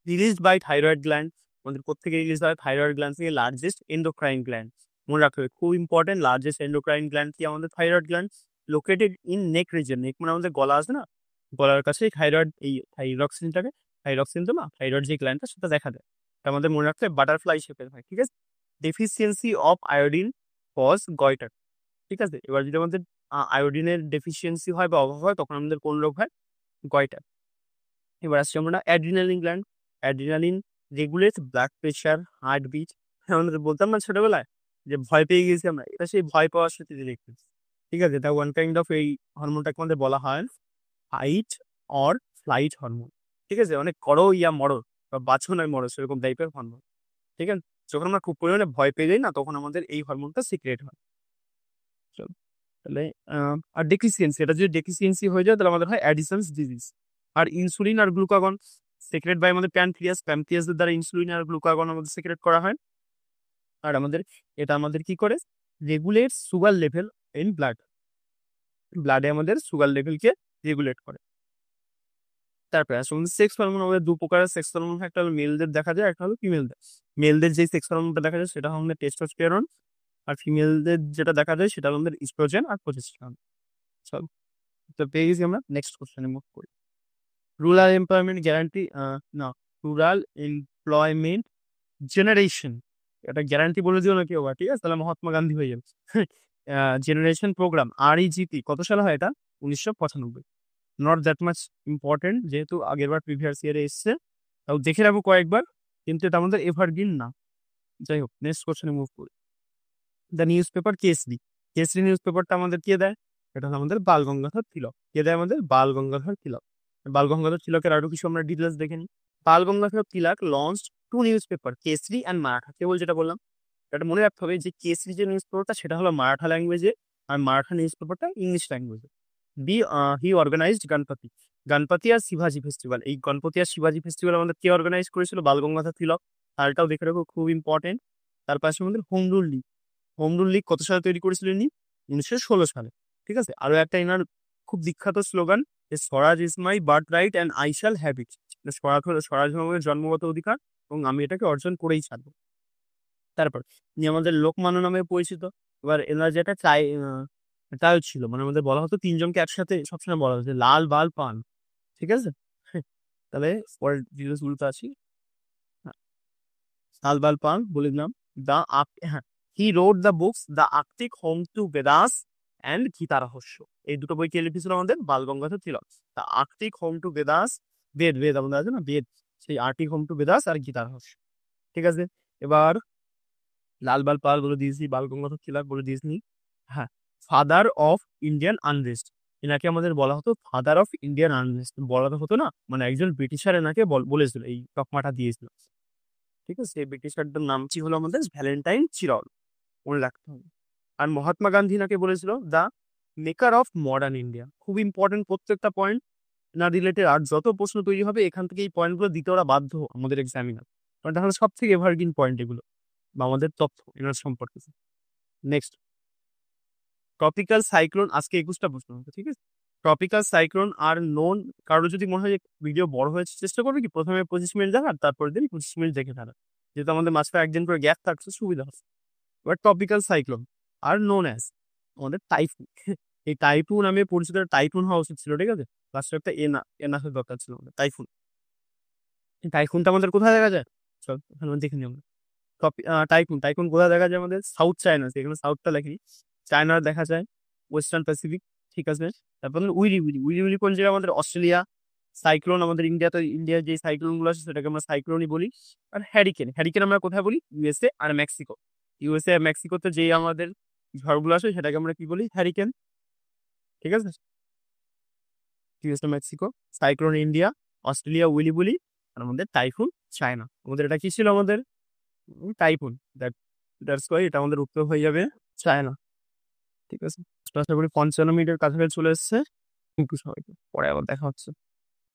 released by thyroid gland. আমাদের কোথেকে রিলিজ হয়? থাইরয়েড গ্ল্যান্ড থেকে, লার্জেস্ট এন্ডোক্রাইন গ্ল্যান্ড। মনে রাখতে হবে, খুব ইম্পর্টেন্ট, লার্জেস্ট এন্ডোক্রাইন গ্ল্যান্ড কি? আমাদের thyroid gland. Located in neck region, neck মানে আমাদের গলা আছে না, গলার কাছে থাইরয়েড, এই থাইরক্সিন তো না, থাইরয়েড যে গ্ল্যান্ডটা সেটা দেখা দেয়। এটা আমাদের মনে রাখতে হবে, বাটারফ্লাই শেপের হয়। ঠিক আছে, deficiency of iodine cause goitre. ঠিক আছে, এবার যদি আমাদের আয়োডিনের ডেফিসিয়েন্সি হয় বা অভাব হয়, তখন আমাদের কোন রোগ হয়? গয়টার। এবার আসছি আমরা adrenaline gland. Adrenaline regulate blood pressure, heartbeat. আমাদের বলতাম না ছোটবেলায় যে ভয় পেয়ে গেছি আমরা, এটা সেই ভয় পাওয়ার সাথে রিলেটেড। ঠিক আছে, এটা ওয়ান কাইন্ড অফ, এই হরমোনটাকে আমাদের বলা হয় ফাইট অর ফ্লাইট হরমোন। ঠিক আছে, অনেক করো ইয়া মরো, বা বাঁচো নয় মরো, সেরকম টাইপের হরমোন। ঠিক আছে, যখন আমরা খুব পরিমাণে ভয় পেয়ে যাই না, তখন আমাদের এই হরমোনটা সিক্রেট হয়। চলো, তাহলে আর ডেফিসিয়েন্সি, এটা যদি ডেফিসিয়েন্সি হয়ে যায়, তাহলে আমাদের হয় অ্যাডিসন্স ডিজিজ। আর ইনসুলিন আর গ্লুকাগন সিক্রেট বাই আমাদের প্যানক্রিয়াসের দ্বারা ইনসুলিন আর গ্লুকাগন আমাদের সিক্রেট করা হয়। আর আমাদের এটা আমাদের কি করে? Regulate sugar level in blood. ব্লাডে আমাদের সুগার লেভেলকে রেগুলেট করে। তারপরে আসলে আমাদের সেক্স হরমোন, আমাদের দু প্রকারের সেক্স হরমোন, একটা হলো মেলদের দেখা যায়, একটা হলো ফিমেলদের। মেলদের যে সেক্স হরমোনটা দেখা যায় সেটা হলো আমাদের টেস্টোস্টেরন, আর ফিমেলদের যেটা দেখা যায় সেটা হলো আমাদের ইস্ট্রোজেন আর প্রোজেস্টেরন। চল, তো পেয়ে গেছি আমরা, নেক্সট কোশ্চেনে মুভ করি। রুরাল এমপ্লয়মেন্ট গ্যারান্টি, না, রুরাল এমপ্লয়মেন্ট জেনারেশন, এটা গ্যারান্টি বলে দিও না কেউ, ঠিক আছে, তাহলে মহাত্মা গান্ধী হয়ে যাবে। জেনারেশন প্রোগ্রাম REGP কত সালে হয় এটা? 1995। নট দ্যাট মাচ ইম্পর্টেন্ট, যেহেতু আগেরবার প্রিভিয়াস ইয়ারে এসছে, তাও দেখে রাখবো কয়েকবার, কিন্তু এটা আমাদের এভারগ্রিন না। যাই হোক, নেক্সট কোশ্চেনে মুভ করি। The news paper Kesari, Kesari news পেপারটা আমাদের কে দেয়? এটা হলো আমাদের বাল গঙ্গাধর তিলক। কে দেয় আমাদের? বাল গঙ্গাধর তিলক। বাল গঙ্গাধর তিলকের আরো কিছু আমরা ডিটেলস দেখে নিই। Bal Gangadhar Tilak launch two newspaper, Kesari and Maratha. কেবল যেটা বললাম, এটা মনে রাখতে হবে যে কেসরি যে নিউজ পেপারটা সেটা হলো মারাঠা ল্যাঙ্গুয়েজে, আর মারাঠা নিউজ পেপারটা ইংলিশ ল্যাঙ্গুয়েজে। হি অর্গানাইজড গণপতি, গণপতি আর শিবাজি ফেস্টিভ্যাল। এই গণপতি আর শিবাজি ফেস্টিভ্যাল আমাদের কে অর্গানাইজ করেছিল? বাল গঙ্গাধর তিলক। তারটাও দেখে রাখো, খুব ইম্পর্টেন্ট। তার পাশে আমাদের home rule League, home rule League কত সালে তৈরি করেছিলেন? 1916 সালে। ঠিক আছে, আরো একটা এনার খুব বিখ্যাত স্লোগান, যে swaraj is my birthright and I shall have it. Swaraj হলো আমাদের জন্মগত অধিকার এবং আমি এটাকে অর্জন করেই ছাড়বো। তারপর ইনি আমাদের লোকমান্য নামে পরিচিত। এবার এনার যেটা তাই ছিল, মানে আমাদের বলা হতো তিনজনকে একসাথে সবসময় বলা হতো, লাল বাল পান। ঠিক আছে, তাহলে পরের ডিটেলস গুলোতে আছি। হ্যাঁ, লাল বাল পান বলে দিলাম। হ্যাঁ, he wrote the books the Arctic home to Vedas and Gita Rahasya. এই দুটো বই কে লিখেছিল? আমাদের Bal Gangadhar Tilak. The Arctic home to Vedas, Veda, Veda আমাদের আছে না, বেদ, সেই আর্কটিক হোম টু বেদাস আর গীতা রহস্য। ঠিক আছে, এবার লাল বাল পাল বলে দিয়েছি, বাল গঙ্গাধর তিলক বলে দিয়েছি। হ্যাঁ, ফাদার অফ ইন্ডিয়ান আনরেস্ট, এনাকে আমাদের বলা হতো ফাদার অফ ইন্ডিয়ান আনরেস্ট। বলা হতো না, মানে একজন ব্রিটিশার এনাকে বলেছিল, এই তকমাটা দিয়েছিল। ঠিক আছে, এই ব্রিটিশারটার নাম কি হলো আমাদের? ভ্যালেন্টাইন চিরল, মনে রাখতে হবে। আর মহাত্মা গান্ধী নাকি বলেছিল the maker of modern India. খুব ইম্পর্টেন্ট প্রত্যেকটা পয়েন্ট না রিলেটেড, আর যত প্রশ্ন তৈরি হবে এখান থেকে এই পয়েন্টগুলো দিতে ওরা বাধ্য আমাদের এক্সামিনার, কারণ তাহলে সব থেকে এভারগ্রিন পয়েন্ট এগুলো বা আমাদের তথ্য এনার সম্পর্কে। নেক্সট, ট্রপিক্যাল সাইক্লোন, আজকে 21টা প্রশ্ন হবে। ঠিক আছে, ট্রপিক্যাল সাইক্লোন আর নোন, কারো যদি মনে হয় যে ভিডিও বড় হয়েছে, চেষ্টা করবে কি প্রথমে 25 মিনিট দেখার, তারপর দিন 25 মিনিট দেখে ফেলার, যেহেতু আমাদের মাঝখানে একদিন করে গ্যাপ থাকছে, সুবিধা হচ্ছে। এবার tropical cyclone are known as আমাদের টাইফুন। এই টাইফুন নামে পরিচিত টাইফুন হওয়া উচিত ছিল। ঠিক আছে, লাস্টে একটা এনাসের দরকার ছিল আমাদের। টাইফুন, টাইফুনটা আমাদের কোথায় দেখা যায়? চল ওখানে দেখে নিই আমরা। টাইফুন, টাইফুন কোথায় দেখা যায়? আমাদের সাউথ চায়না, এখানে সাউথটা লেখি, চায়নার দেখা যায়, ওয়েস্টার্ন প্যাসিফিক। ঠিক আছে, তারপর উইরি উইরি, উইরি উইরি কোন জায়গায়? আমাদের অস্ট্রেলিয়া। সাইক্লোন আমাদের ইন্ডিয়াতে, ইন্ডিয়ার যে সাইক্লোন গুলো আছে সেটাকে আমরা সাইক্লোনই বলি। আর হ্যারিকেন, হ্যারিকেন আমরা কোথায় বলি? ইউএসএ আর মেক্সিকো। ইউএসএ আর মেক্সিকোতে যে আমাদের ঝড়গুলো আসে সেটাকে আমরা কি বলি? হ্যারিকেন। ঠিক আছে, USA Mexico, cyclone India, Australia willy বলি, আর আমাদের টাইফুন চায়না। আমাদের এটা কি ছিল? আমাদের টাইফুন। দ্যাটস ওয়াই এটা আমাদের উত্তর হয়ে যাবে চায়না। ঠিক আছে, আশা করি 55 মিনিটের কাছাকাছি চলে এসছে। থ্যাংক ইউ সবাইকে, পরে আবার দেখা হচ্ছে।